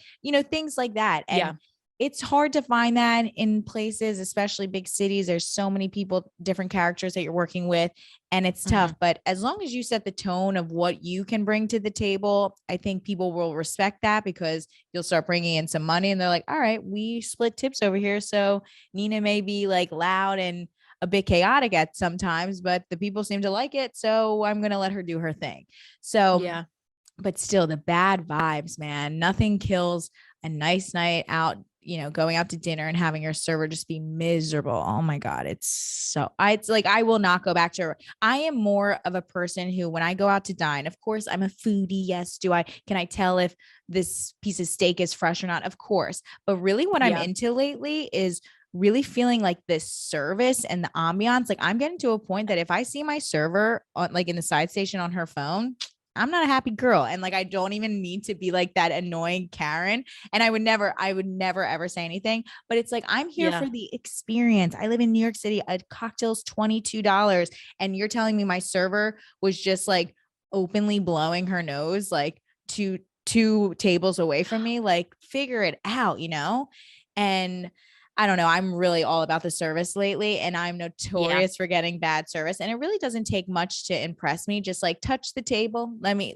things like that. And it's hard to find that in places, especially big cities. There's so many people, different characters that you're working with, and it's tough. But as long as you set the tone of what you can bring to the table, I think people will respect that because you'll start bringing in some money and they're like, all right, we split tips over here. So Nina may be like loud and a bit chaotic at sometimes, but the people seem to like it. So I'm going to let her do her thing. So, but still the bad vibes, man, nothing kills a nice night out, going out to dinner and having your server just be miserable. Oh my God. It's like, I will not go back to her. I am more of a person who, when I go out to dine, of course I'm a foodie. Yes. Can I tell if this piece of steak is fresh or not? Of course. But really what I'm into lately is really feeling like this service and the ambiance. Like I'm getting to a point that if I see my server on like in the side station on her phone, I'm not a happy girl. And like, I don't even need to be like that annoying Karen. And I would never ever say anything, but it's like, I'm here for the experience. I live in New York City. A cocktail's $22. And you're telling me my server was just like openly blowing her nose, like two tables away from me, like figure it out, And I don't know. I'm really all about the service lately, and I'm notorious for getting bad service. And it really doesn't take much to impress me. Just like touch the table. Let me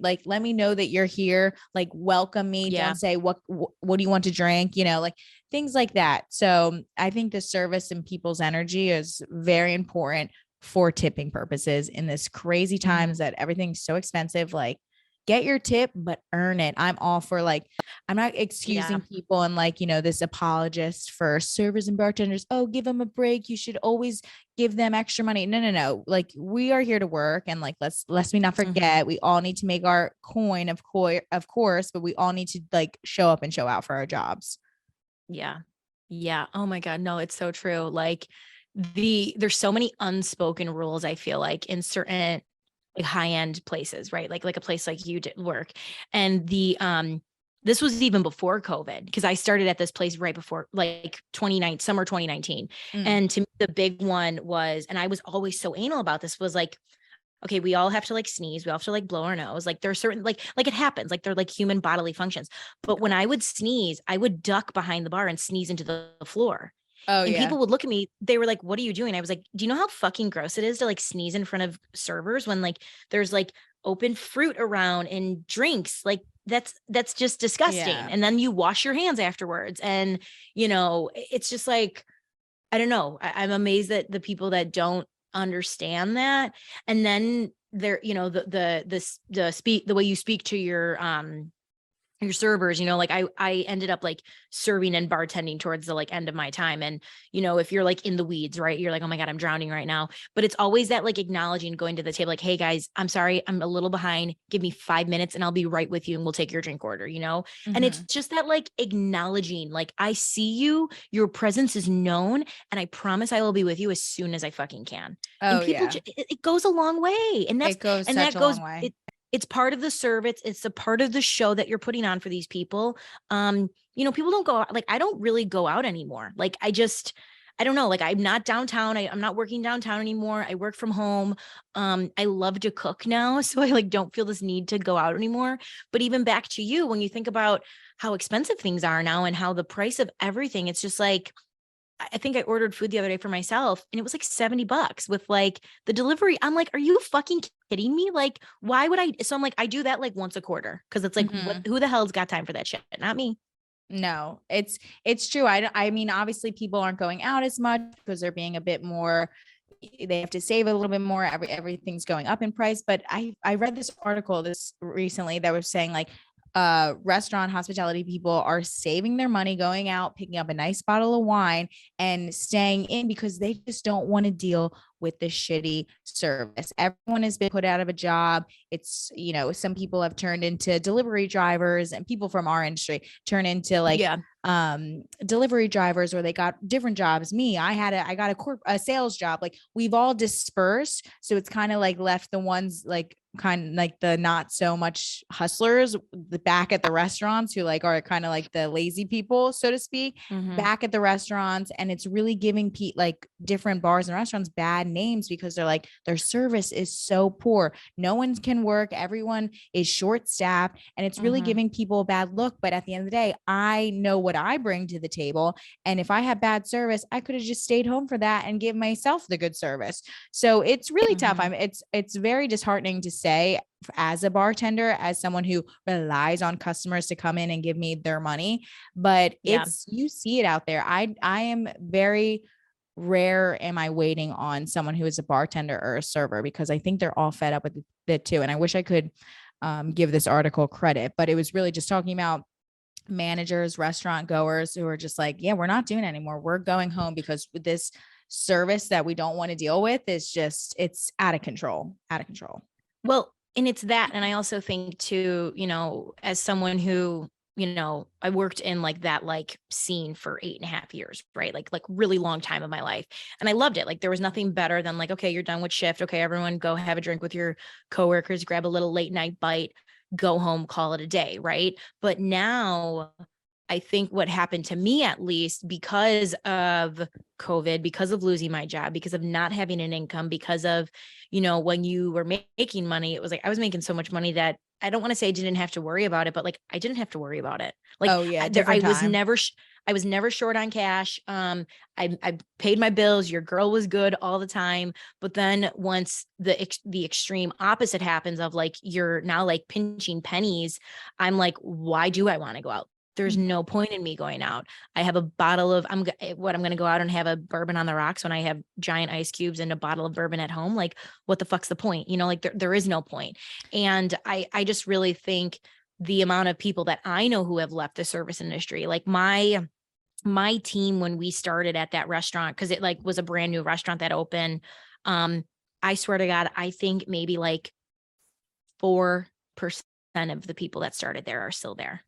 know that you're here. Like welcome me. Don't say what do you want to drink? Like things like that. So I think the service and people's energy is very important for tipping purposes in this crazy times that everything's so expensive. Like get your tip, but earn it. I'm all for like, I'm not excusing people and like, this apologist for servers and bartenders. Oh, give them a break. You should always give them extra money. No. Like we are here to work, and like, let's me not forget, we all need to make our coin, of course, but we all need to like show up and show out for our jobs. Yeah. Oh my God. No, it's so true. Like there's so many unspoken rules, I feel like, in certain high-end places, right? Like a place like you did work. And this was even before COVID, because I started at this place right before, like summer 2019. Mm. And to me, the big one was, and I was always so anal about this, was like, okay, we all have to like sneeze. We all have to like blow our nose. Like there's certain, like it happens, like they're like human bodily functions. But when I would sneeze, I would duck behind the bar and sneeze into the floor. Oh And yeah. people would look at me, they were like, what are you doing? I was like, do you know how fucking gross it is to like sneeze in front of servers when like there's like open fruit around and drinks? Like that's just disgusting. Yeah. And then you wash your hands afterwards. And it's just like, I don't know. I'm amazed that the people that don't understand that. And then there, the way you speak to your servers, like I ended up like serving and bartending towards the like end of my time. And, if you're like in the weeds, right, you're like, oh my God, I'm drowning right now. But it's always that like acknowledging, going to the table, like, hey guys, I'm sorry, I'm a little behind. Give me 5 minutes and I'll be right with you and we'll take your drink order, And it's just that like acknowledging, like, I see you, your presence is known, and I promise I will be with you as soon as I fucking can. And Oh people, yeah. it goes a long way. And It goes such that a goes, long way. it's part of the service. It's a part of the show that you're putting on for these people. People don't go out, like, I don't really go out anymore. Like, I don't know, like, I'm not downtown. I'm not working downtown anymore. I work from home. I love to cook now. So I like don't feel this need to go out anymore. But even back to you, when you think about how expensive things are now and how the price of everything, it's just like, I think I ordered food the other day for myself and it was like $70 with like the delivery. I'm like, are you fucking kidding me? Like, why would I? So I'm like, I do that like once a quarter, because it's like, who the hell's got time for that shit? Not me. No, it's true. I mean, obviously people aren't going out as much because they're being a bit more, they have to save a little bit more. Everything's going up in price. But I read this article this recently that was saying like restaurant hospitality people are saving their money, going out, picking up a nice bottle of wine and staying in because they just don't want to deal with the shitty service. Everyone has been put out of a job. It's, some people have turned into delivery drivers, and people from our industry turn into like delivery drivers, or they got different jobs. I got a sales job. Like, we've all dispersed. So it's kind of like left the ones like kind of like the not so much hustlers, the back at the restaurants, who like are kind of like the lazy people, so to speak, back at the restaurants. And it's really giving like different bars and restaurants bad names because they're like, their service is so poor. No one can work. Everyone is short staffed, and it's really giving people a bad look. But at the end of the day, I know what I bring to the table. And if I have bad service, I could have just stayed home for that and give myself the good service. So it's really tough. I mean, it's very disheartening to say, as a bartender, as someone who relies on customers to come in and give me their money, but you see it out there. I am very rare am I waiting on someone who is a bartender or a server, because I think they're all fed up with it too. And I wish I could give this article credit, but it was really just talking about managers, restaurant goers who are just like, yeah, we're not doing it anymore. We're going home because with this service that we don't want to deal with is just, it's out of control. Well, and it's that. And I also think too, as someone who, I worked in like that, like scene for 8.5 years, right? Like really long time of my life. And I loved it. Like, there was nothing better than like, okay, you're done with shift. Okay, everyone go have a drink with your coworkers, grab a little late night bite, go home, call it a day. Right. But now I think what happened to me, at least because of COVID, because of losing my job, because of not having an income, because of, when you were making money, it was like, I was making so much money that I don't want to say I didn't have to worry about it, but like, I didn't have to worry about it. Like, oh yeah, I was never short on cash. I paid my bills. Your girl was good all the time. But then once the extreme opposite happens of like, you're now like pinching pennies, I'm like, why do I want to go out? There's no point in me going out. I have a bottle of, I'm going to go out and have a bourbon on the rocks when I have giant ice cubes and a bottle of bourbon at home. Like, what the fuck's the point? Like there is no point. And I just really think the amount of people that I know who have left the service industry, like my team, when we started at that restaurant, cause it like was a brand new restaurant that opened. I swear to God, I think maybe like 4% of the people that started there are still there.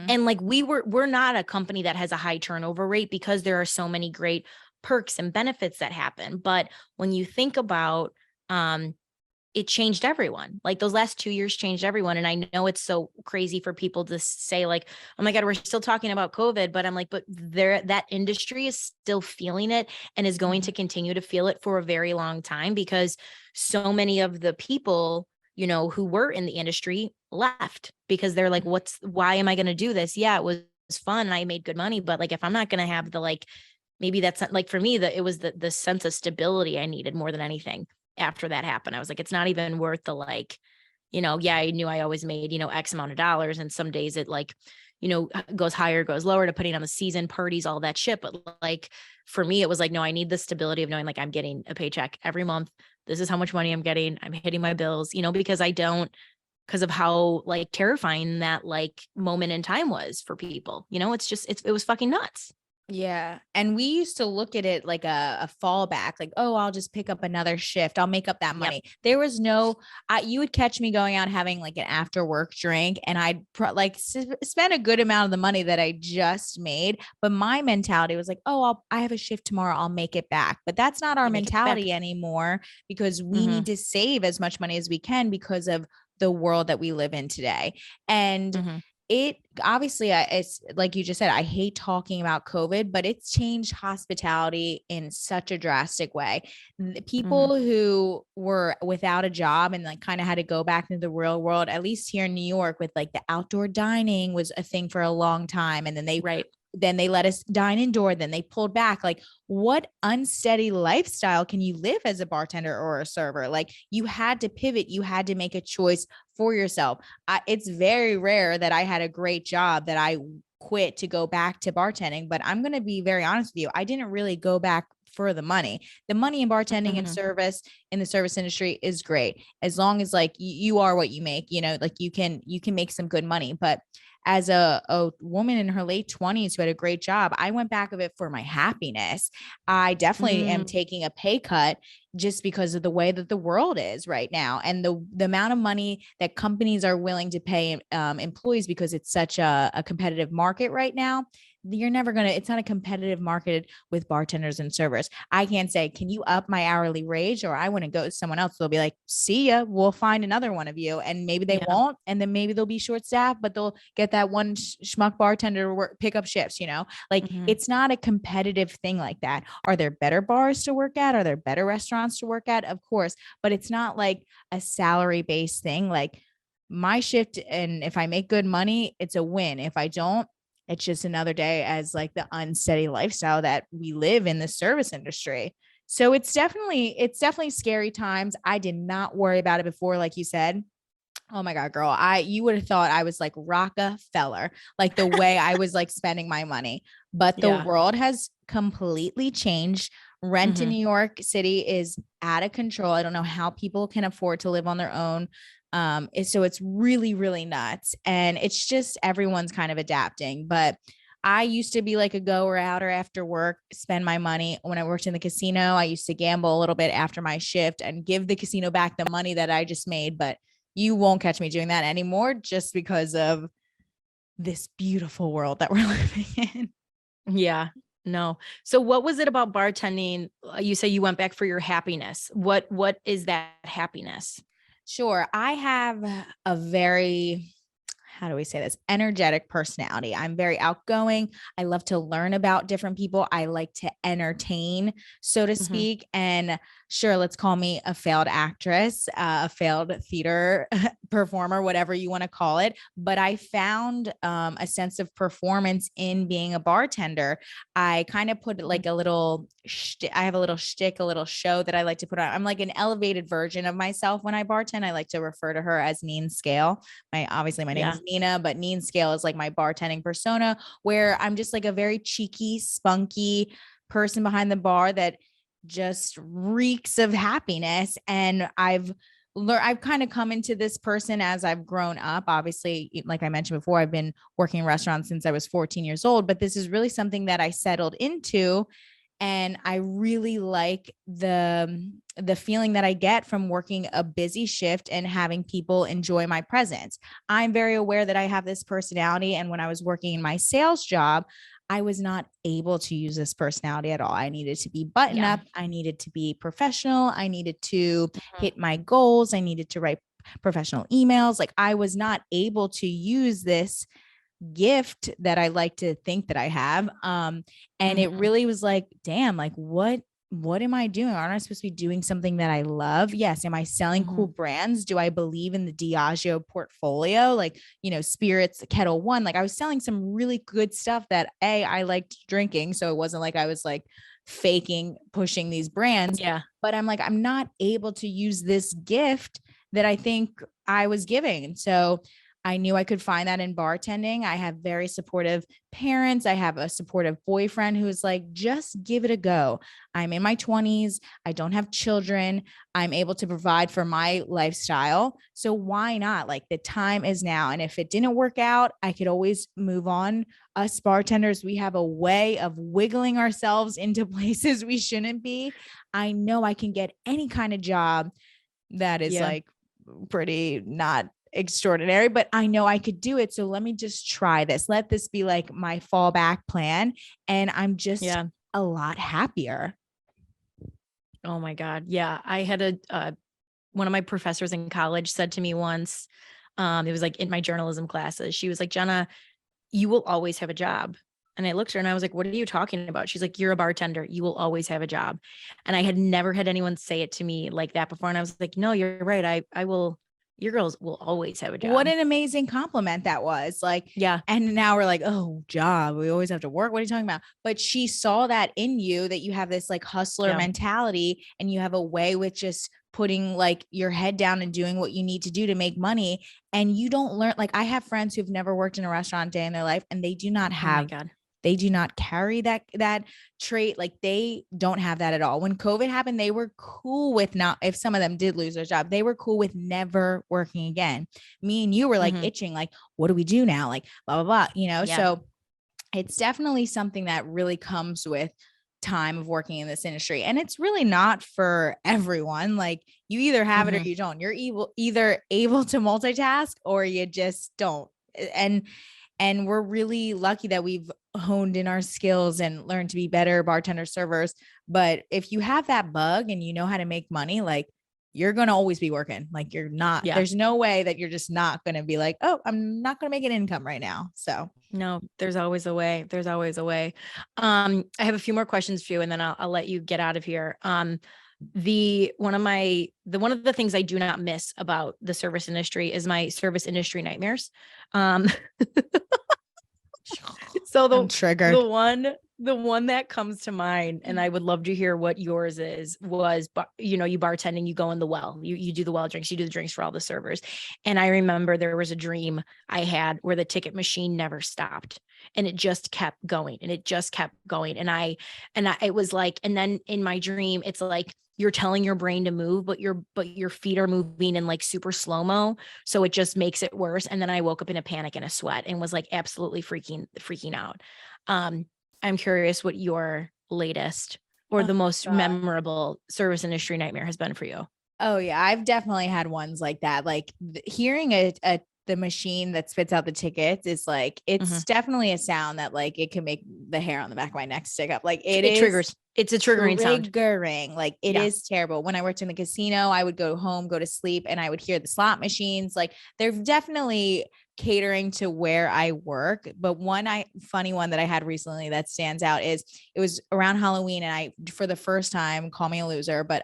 And like, we're not a company that has a high turnover rate because there are so many great perks and benefits that happen. But when you think about, it changed everyone. Like those last 2 years changed everyone. And I know it's so crazy for people to say like, oh my God, we're still talking about COVID, but I'm like, but that industry is still feeling it and is going to continue to feel it for a very long time, because so many of the people, who were in the industry left because they're like, why am I going to do this? Yeah, it was fun and I made good money, but like, if I'm not going to have the, like, maybe that's not, like, for me, it was the sense of stability I needed more than anything. After that happened, I was like, it's not even worth the, like, yeah, I knew I always made, X amount of dollars. And some days it, like, goes higher, goes lower, depending on the season, parties, all that shit. But like, for me, it was like, no, I need the stability of knowing like I'm getting a paycheck every month. This is how much money I'm getting. I'm hitting my bills, because of how like terrifying that like moment in time was for people. It was fucking nuts. Yeah. And we used to look at it like a fallback, like, oh, I'll just pick up another shift. I'll make up that money. Yep. There was no, you would catch me going out having like an after work drink, and I'd spend a good amount of the money that I just made. But my mentality was like, oh, I have a shift tomorrow. I'll make it back. But that's not our mentality anymore, because we need to save as much money as we can because of the world that we live in today. And it obviously, it's like you just said, I hate talking about COVID, but it's changed hospitality in such a drastic way. The people who were without a job and like kind of had to go back into the real world, at least here in New York, with like the outdoor dining was a thing for a long time. And then they let us dine indoor, then they pulled back. Like, what unsteady lifestyle can you live as a bartender or a server? Like, you had to pivot, you had to make a choice for yourself. It's very rare that I had a great job that I quit to go back to bartending, but I'm going to be very honest with you, I didn't really go back for the money. The money in bartending and service in the service industry is great, as long as like you are what you make, like you can make some good money. But as a woman in her late 20s who had a great job, I went back of it for my happiness. I definitely am taking a pay cut just because of the way that the world is right now, and the amount of money that companies are willing to pay employees, because it's such a competitive market right now. It's not a competitive market with bartenders and servers. I can't say, can you up my hourly wage? Or I want to go to someone else. They'll be like, see ya, we'll find another one of you. And maybe they won't. And then maybe they'll be short staffed, but they'll get that one schmuck bartender to pick up shifts, like it's not a competitive thing like that. Are there better bars to work at? Are there better restaurants to work at? Of course, but it's not like a salary based thing. Like my shift, and if I make good money, it's a win. If I don't, it's just another day as like the unsteady lifestyle that we live in the service industry. So it's definitely scary times. I did not worry about it before. Like you said, oh my God, girl, you would have thought I was like Rockefeller, like the way I was like spending my money, but the world has completely changed. Rent in New York City is out of control. I don't know how people can afford to live on their own. So it's really, really nuts. And it's just everyone's kind of adapting. But I used to be like a goer outer after work, spend my money. When I worked in the casino, I used to gamble a little bit after my shift and give the casino back the money that I just made. But you won't catch me doing that anymore, just because of this beautiful world that we're living in. Yeah. No. So what was it about bartending? You say you went back for your happiness. What is that happiness? Sure. I have a very, how do we say this, energetic personality. I'm very outgoing. I love to learn about different people. I like to entertain, so to speak. And sure, let's call me a failed actress, a failed theater performer, whatever you want to call it. But I found a sense of performance in being a bartender. I kind of put like a little, I have a little shtick, a little show that I like to put on. I'm like an elevated version of myself when I bartend. I like to refer to her as Neen Scale. My name is Nina, but Neen Scale is like my bartending persona, where I'm just like a very cheeky, spunky person behind the bar that just reeks of happiness. And I've kind of come into this person as I've grown up. Obviously, like I mentioned before, I've been working in restaurants since I was 14 years old, but this is really something that I settled into. And I really like the feeling that I get from working a busy shift and having people enjoy my presence. I'm very aware that I have this personality. And when I was working in my sales job, I was not able to use this personality at all. I needed to be button up. I needed to be professional. I needed to hit my goals. I needed to write professional emails. Like I was not able to use this gift that I like to think that I have. And it really was like, damn, like what am I doing? Aren't I supposed to be doing something that I love? Yes. Am I selling cool brands? Do I believe in the Diageo portfolio? Like, you know, spirits, Kettle One. Like I was selling some really good stuff that I liked drinking. So it wasn't like I was like faking pushing these brands. Yeah. But I'm like, I'm not able to use this gift that I think I was giving. And so I knew I could find that in bartending. I have very supportive parents. I have a supportive boyfriend who's like, just give it a go. I'm in my 20s. I don't have children. I'm able to provide for my lifestyle. So why not? Like the time is now. And if it didn't work out, I could always move on. Us bartenders, we have a way of wiggling ourselves into places we shouldn't be. I know I can get any kind of job that is like pretty not extraordinary, but I know I could do it. So let me just try this. Let this be like my fallback plan. And I'm just a lot happier. Oh my God. Yeah. I had one of my professors in college said to me once, it was like in my journalism classes, she was like, Jenna, you will always have a job. And I looked at her and I was like, what are you talking about? She's like, you're a bartender. You will always have a job. And I had never had anyone say it to me like that before. And I was like, no, you're right. I will. Your girls will always have a job. What an amazing compliment that was. Like, yeah. And now we're like, oh, job. We always have to work. What are you talking about? But she saw that in you, that you have this like hustler mentality and you have a way with just putting like your head down and doing what you need to do to make money. And you don't learn. Like I have friends who've never worked in a restaurant day in their life and they do not have they do not carry that trait. Like they don't have that at all. When COVID happened, they were cool with not, if some of them did lose their job, they were cool with never working again. Me and you were like itching, like, what do we do now? Like blah, blah, blah, you know? So it's definitely something that really comes with time of working in this industry. And it's really not for everyone. Like you either have it or you don't. You're either able to multitask or you just don't. And we're really lucky that we've honed in our skills and learned to be better bartender servers. But if you have that bug and you know how to make money, like you're going to always be working. Like you're not, there's no way that you're just not going to be like, oh, I'm not going to make an income right now. So no, there's always a way. There's always a way. I have a few more questions for you and then I'll let you get out of here. One of the things I do not miss about the service industry is my service industry nightmares. So the one that comes to mind, and I would love to hear what yours was, you bartending, you go in the well, you do the well drinks, you do the drinks for all the servers. And I remember there was a dream I had where the ticket machine never stopped and it just kept going and it just kept going. And it was like, and then in my dream, it's like, you're telling your brain to move, but your feet are moving in like super slow-mo. So it just makes it worse. And then I woke up in a panic and a sweat and was like absolutely freaking out. I'm curious what your latest or the most memorable service industry nightmare has been for you. Oh yeah. I've definitely had ones like that. Like hearing the machine that spits out the tickets is like, it's definitely a sound that like, it can make the hair on the back of my neck stick up. Like it triggers. It's a triggering sound. Like it is terrible. When I worked in the casino, I would go home, go to sleep, and I would hear the slot machines. Like they're definitely catering to where I work. But funny one that I had recently that stands out is it was around Halloween. And I, for the first time, call me a loser, but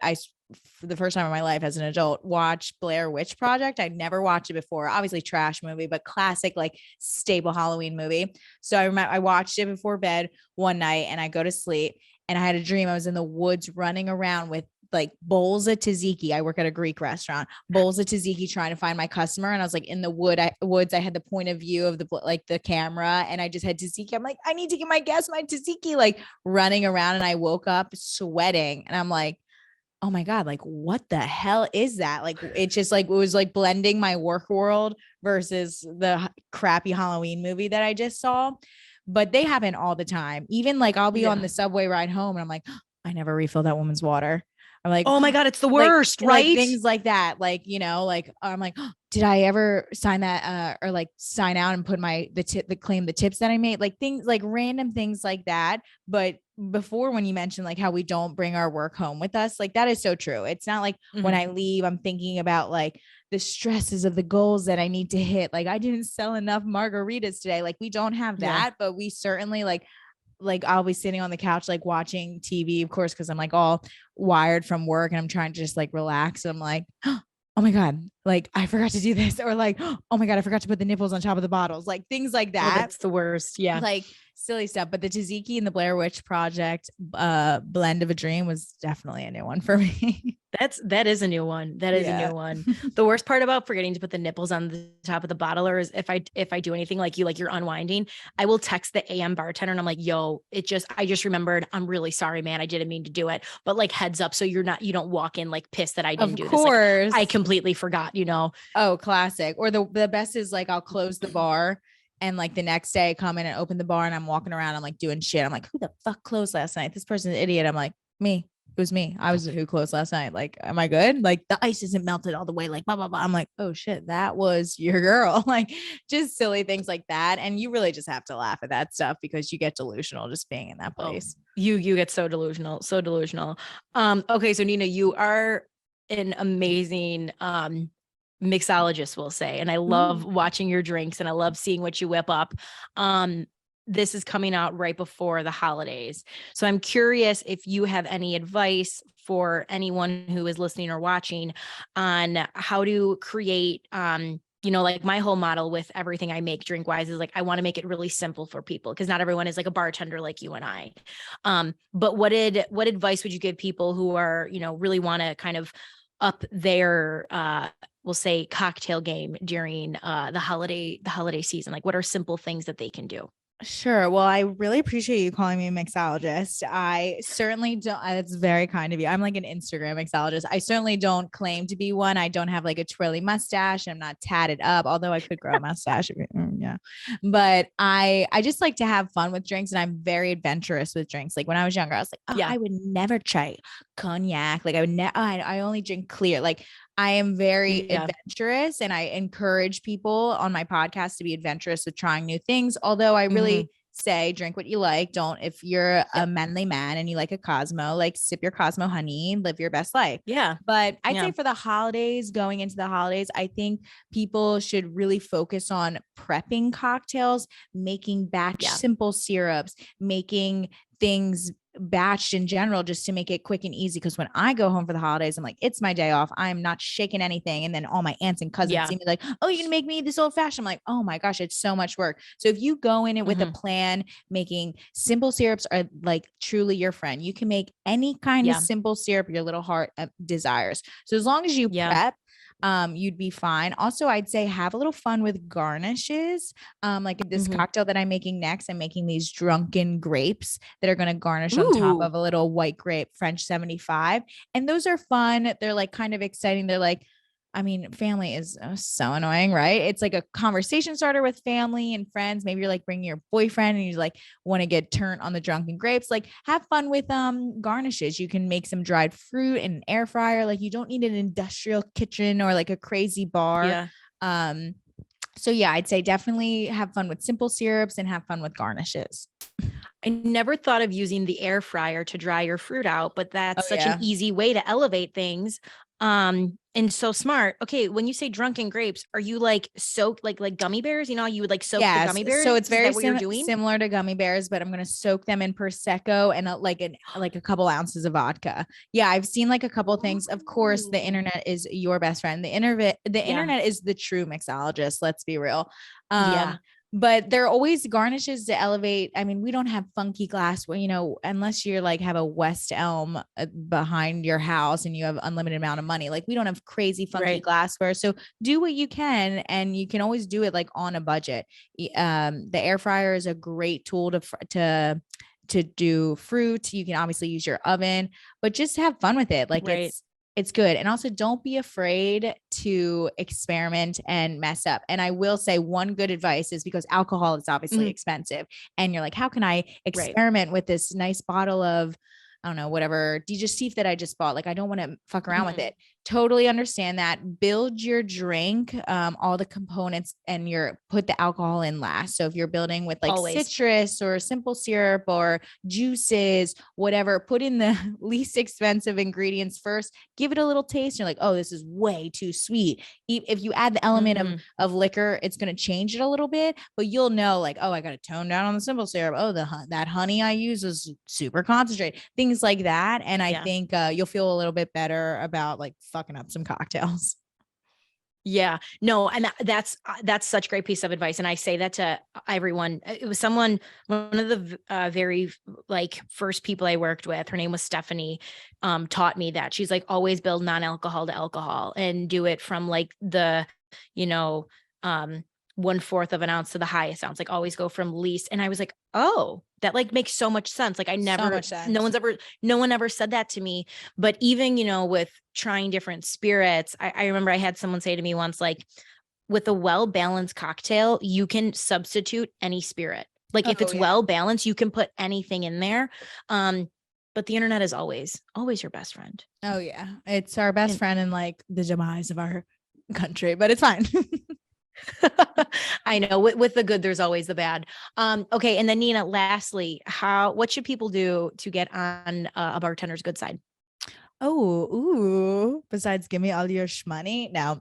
for the first time in my life as an adult, watched Blair Witch Project. I'd never watched it before. Obviously trash movie, but classic, like staple Halloween movie. So I watched it before bed one night and I go to sleep and I had a dream. I was in the woods running around with like bowls of tzatziki. I work at a Greek restaurant, bowls of tzatziki trying to find my customer. And I was like in the woods. I had the point of view of the camera and I just had tzatziki. I'm like, I need to get my guests my tzatziki, like running around. And I woke up sweating and I'm like, oh my God, like what the hell is that? Like, it's just like, it was like blending my work world versus the crappy Halloween movie that I just saw. But they happen all the time. Even like I'll be on the subway ride home and I'm like, I never refilled that woman's water. I'm like, Oh my God, it's the like, worst, like right? things like that. Like, like I'm like, oh, did I ever sign that or like sign out and put claim the tips that I made? Like things like random things like that. But before, when you mentioned like how we don't bring our work home with us, like that is so true. It's not like when I leave, I'm thinking about like the stresses of the goals that I need to hit. Like I didn't sell enough margaritas today. Like we don't have that, but we certainly like I'll be sitting on the couch, like watching TV, of course, because I'm like all wired from work and I'm trying to just like relax. And I'm like, oh my God, like I forgot to do this. Or like, oh my God, I forgot to put the nipples on top of the bottles, like things like Oh, that. that's the worst. Yeah. Like silly stuff. But the Tzatziki and the Blair Witch Project blend of a dream was definitely a new one for me. That is a new one. That is a new one. The worst part about forgetting to put the nipples on the top of the bottle, or is if I do anything like you're unwinding, I will text the AM bartender and I'm like, yo, I just remembered. I'm really sorry, man. I didn't mean to do it. But like heads up, so you don't walk in like pissed that I didn't do this. Like, I completely forgot, Oh, classic. Or the best is like I'll close the bar and like the next day I come in and open the bar and I'm walking around, I'm like doing shit. I'm like, who the fuck closed last night? This person's an idiot. I'm like, me. It was me. I was who closed last night. Like, am I good? Like the ice isn't melted all the way. Like, blah, blah, blah. I'm like, oh shit, that was your girl. Like just silly things like that. And you really just have to laugh at that stuff because you get delusional just being in that place. You get so delusional, so delusional. Okay. So Nina, you are an amazing, mixologist, we'll say. And I love watching your drinks and I love seeing what you whip up. This is coming out right before the holidays. So I'm curious if you have any advice for anyone who is listening or watching on how to create, like my whole model with everything I make drink wise is like, I want to make it really simple for people because not everyone is like a bartender like you and I. But what advice would you give people who are, really want to kind of up their, we'll say cocktail game during the holiday season? Like what are simple things that they can do? Sure. Well, I really appreciate you calling me a mixologist. I certainly don't. It's very kind of you. I'm like an Instagram mixologist. I certainly don't claim to be one. I don't have like a twirly mustache. I'm not tatted up, although I could grow a mustache. Yeah. But I just like to have fun with drinks and I'm very adventurous with drinks. Like when I was younger, I was like, I would never try cognac. Like I only drink clear. Like I am very adventurous and I encourage people on my podcast to be adventurous with trying new things. Although I really say drink what you like. Don't, if you're a manly man and you like a Cosmo, like sip your Cosmo honey, live your best life. Yeah. But I'd say for the holidays, going into the holidays, I think people should really focus on prepping cocktails, making batch simple syrups, making things batched in general just to make it quick and easy. Because when I go home for the holidays, I'm like, it's my day off. I'm not shaking anything. And then all my aunts and cousins see me like, oh, you're gonna make me this old fashioned. I'm like, oh my gosh, it's so much work. So if you go in it with a plan, making simple syrups are like truly your friend. You can make any kind of simple syrup your little heart desires. So as long as you prep, you'd be fine. Also, I'd say have a little fun with garnishes. Like this cocktail that I'm making next, I'm making these drunken grapes that are going to garnish on top of a little white grape French 75. And those are fun. They're like kind of exciting. They're like, I mean, family is so annoying, right? It's like a conversation starter with family and friends. Maybe you're like bringing your boyfriend and you like want to get turned on the drunken grapes. Like have fun with garnishes. You can make some dried fruit in an air fryer. Like you don't need an industrial kitchen or like a crazy bar. So yeah, I'd say definitely have fun with simple syrups and have fun with garnishes. I never thought of using the air fryer to dry your fruit out, but that's such an easy way to elevate things. And so smart. Okay, when you say drunken grapes, are you like soak like gummy bears? You would like soak the gummy bears. So it's very similar to gummy bears, but I'm gonna soak them in prosecco and like a couple ounces of vodka. Yeah, I've seen like a couple things. Of course, the internet is your best friend. The internet is the true mixologist. Let's be real. But there are always garnishes to elevate. I mean, we don't have funky glassware, unless you're like have a West Elm behind your house and you have unlimited amount of money. Like we don't have crazy funky glassware. So do what you can, and you can always do it like on a budget. The air fryer is a great tool to do fruit. You can obviously use your oven, but just have fun with it. Like it's good. And also don't be afraid to experiment and mess up. And I will say one good advice is because alcohol is obviously expensive and you're like, how can I experiment with this nice bottle of I don't know, whatever digestif that I just bought. Like, I don't want to fuck around with Mhm. it. Totally understand that. Build your drink, all the components, and put the alcohol in last. So if you're building with like Always. citrus or simple syrup or juices, whatever, put in the least expensive ingredients first. Give it a little taste. You're like, oh, this is way too sweet. If you add the element Mhm. of liquor, it's going to change it a little bit, but you'll know like, oh, I got to tone down on the simple syrup. Oh, that honey I use is super concentrated, things like that. And I Yeah. think you'll feel a little bit better about like fucking up some cocktails. Yeah, no, and that's such a great piece of advice, and I say that to everyone. It was one of the very like first people I worked with. Her name was Stephanie. Taught me that. She's like, always build non-alcohol to alcohol and do it from like the, you know, 1/4 of an ounce to the highest ounce. Like, always go from least. And I was like, oh, that like makes so much sense. Like, So much sense. no one ever said that to me. But even, with trying different spirits, I remember I had someone say to me once, like, with a well-balanced cocktail, you can substitute any spirit. Like, if it's well balanced, you can put anything in there. But the internet is always your best friend. Oh yeah, it's our best friend in like the demise of our country, but it's fine. I know, with the good, there's always the bad. Okay. And then Nina, lastly, what should people do to get on a bartender's good side? Oh, ooh, besides give me all your shmoney. No.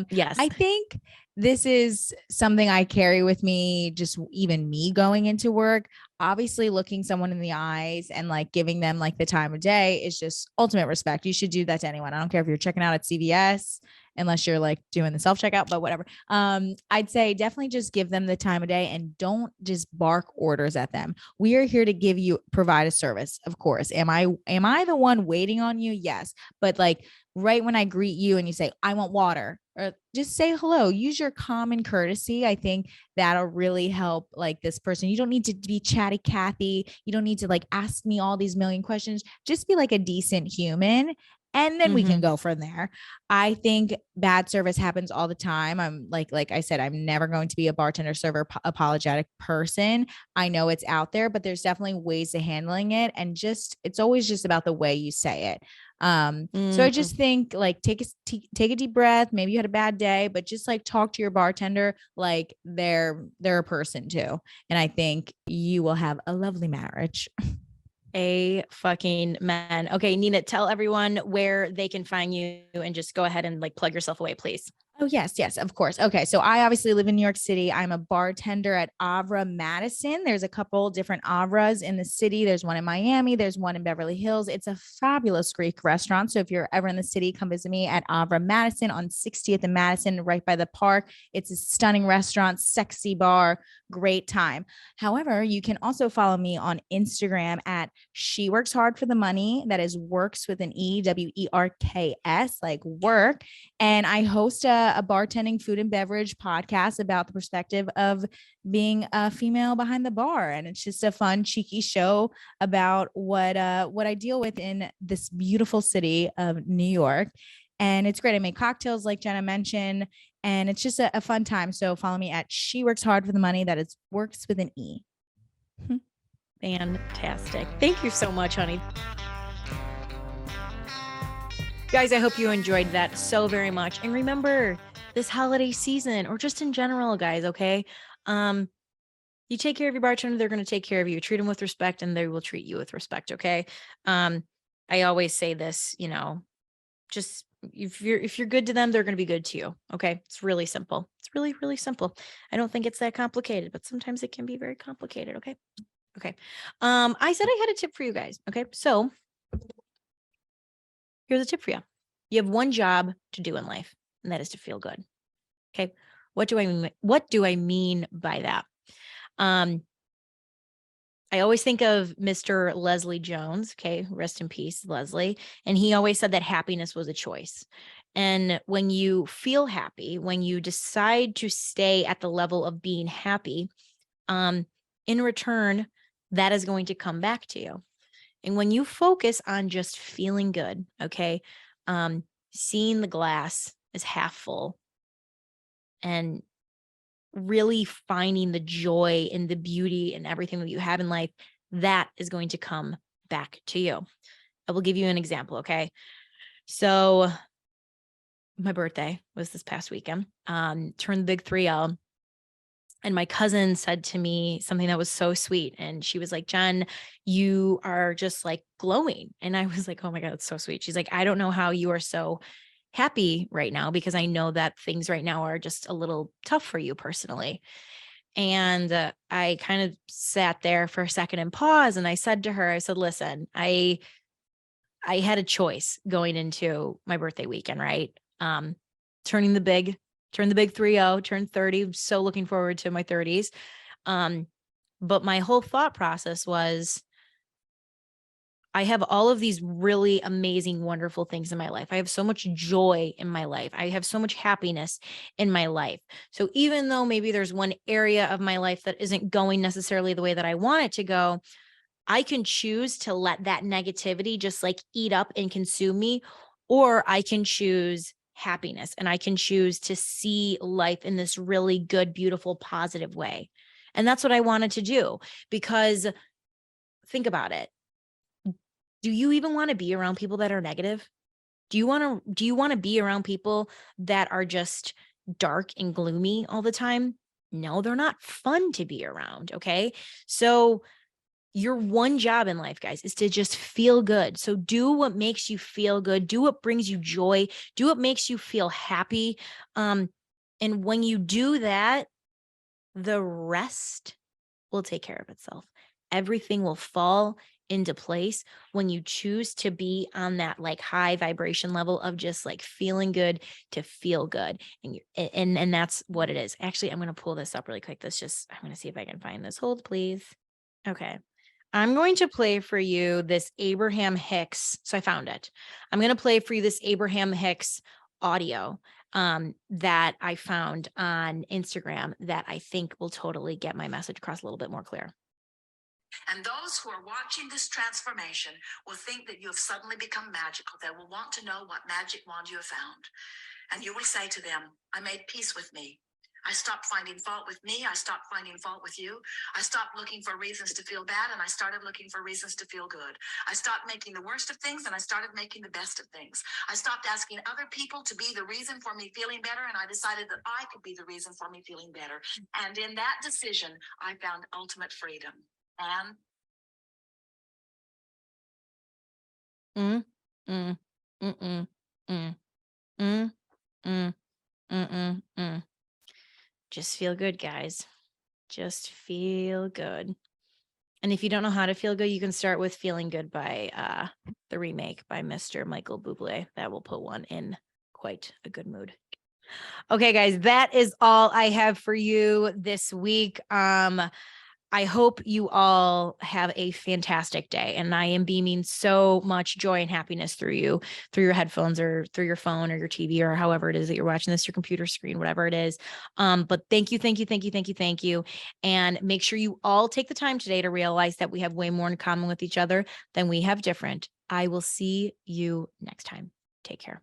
Yes. I think this is something I carry with me, just even me going into work. Obviously, looking someone in the eyes and like giving them like the time of day is just ultimate respect. You should do that to anyone. I don't care if you're checking out at CVS, unless you're like doing the self-checkout, but whatever. I'd say definitely just give them the time of day and don't just bark orders at them. We are here to provide a service. Of course. Am I the one waiting on you? Yes. But like right when I greet you and you say, I want water, or just say hello, use your common courtesy. I think that'll really help like this person. You don't need to be chatty Cathy. You don't need to like ask me all these million questions. Just be like a decent human. And then we can go from there. I think bad service happens all the time. I'm like I said, I'm never going to be a bartender server apologetic person. I know it's out there, but there's definitely ways to handling it. And it's always just about the way you say it. So I just think like take a deep breath. Maybe you had a bad day, but just like talk to your bartender like they're a person too. And I think you will have a lovely marriage. A fucking man. Okay, Nina, tell everyone where they can find you and just go ahead and like plug yourself away, please. Oh, yes, of course. Okay. So I obviously live in New York City. I'm a bartender at Avra Madison. There's a couple different Avras in the city. There's one in Miami. There's one in Beverly Hills. It's a fabulous Greek restaurant. So if you're ever in the city, come visit me at Avra Madison on 60th and Madison, right by the park. It's a stunning restaurant, sexy bar, great time. However, you can also follow me on Instagram at She Works Hard for the Money. That is works with an E, WERKS, like work. And I host a bartending food and beverage podcast about the perspective of being a female behind the bar. And it's just a fun, cheeky show about what I deal with in this beautiful city of New York. And it's great. I make cocktails like Jenna mentioned, and it's just a fun time. So follow me at She Works Hard for the Money. That is works with an E. Fantastic. Thank you so much, honey. Guys, I hope you enjoyed that so very much. And remember, this holiday season, or just in general, guys, okay? You take care of your bartender, they're going to take care of you. Treat them with respect, and they will treat you with respect, okay? I always say this, just if you're good to them, they're going to be good to you, okay? It's really simple. It's really, really simple. I don't think it's that complicated, but sometimes it can be very complicated, okay? Okay. I said I had a tip for you guys, okay? So here's a tip for you. You have one job to do in life, and that is to feel good. Okay. What do I mean by that? I always think of Mr. Leslie Jones. Okay. Rest in peace, Leslie. And he always said that happiness was a choice. And when you feel happy, when you decide to stay at the level of being happy, in return, that is going to come back to you. And when you focus on just feeling good, okay, seeing the glass as half full and really finding the joy and the beauty and everything that you have in life, that is going to come back to you. I will give you an example. Okay. So my birthday was this past weekend, turned the big 3-0. And my cousin said to me something that was so sweet. And she was like, Jen, you are just like glowing. And I was like, oh my God, it's so sweet. She's like, I don't know how you are so happy right now, because I know that things right now are just a little tough for you personally. And I kind of sat there for a second and paused. And I said to her, I said, listen, I had a choice going into my birthday weekend, right? Turning the big 3-0, turned 30. So looking forward to my 30s. But my whole thought process was, I have all of these really amazing, wonderful things in my life. I have so much joy in my life. I have so much happiness in my life. So even though maybe there's one area of my life that isn't going necessarily the way that I want it to go, I can choose to let that negativity just like eat up and consume me, or I can choose happiness and I can choose to see life in this really good, beautiful, positive way. And that's what I wanted to do, because think about it. Do you even want to be around people that are negative? Do you want to be around people that are just dark and gloomy all the time? No, they're not fun to be around. Okay. So your one job in life, guys, is to just feel good. So do what makes you feel good. Do what brings you joy. Do what makes you feel happy. And when you do that, the rest will take care of itself. Everything will fall into place when you choose to be on that like high vibration level of just like feeling good to feel good. And that's what it is. Actually, I'm going to pull this up really quick. I'm going to see if I can find this. Hold, please. Okay. I'm going to play for you this Abraham Hicks. So I found it. I'm going to play for you this Abraham Hicks audio that I found on Instagram that I think will totally get my message across a little bit more clear. And those who are watching this transformation will think that you have suddenly become magical. They will want to know what magic wand you have found. And you will say to them, I made peace with me. I stopped finding fault with me. I stopped finding fault with you. I stopped looking for reasons to feel bad, and I started looking for reasons to feel good. I stopped making the worst of things, and I started making the best of things. I stopped asking other people to be the reason for me feeling better, and I decided that I could be the reason for me feeling better. And in that decision, I found ultimate freedom. And Mm, mm, mm, mm, mm, mm, mm, mm, mm. Just feel good, guys. Just feel good. And if you don't know how to feel good, you can start with Feeling Good by the remake by Mr. Michael Bublé. That will put one in quite a good mood. Okay, guys, that is all I have for you this week. I hope you all have a fantastic day, and I am beaming so much joy and happiness through you, through your headphones or through your phone or your TV or however it is that you're watching this, your computer screen, whatever it is. But thank you. And make sure you all take the time today to realize that we have way more in common with each other than we have different. I will see you next time. Take care.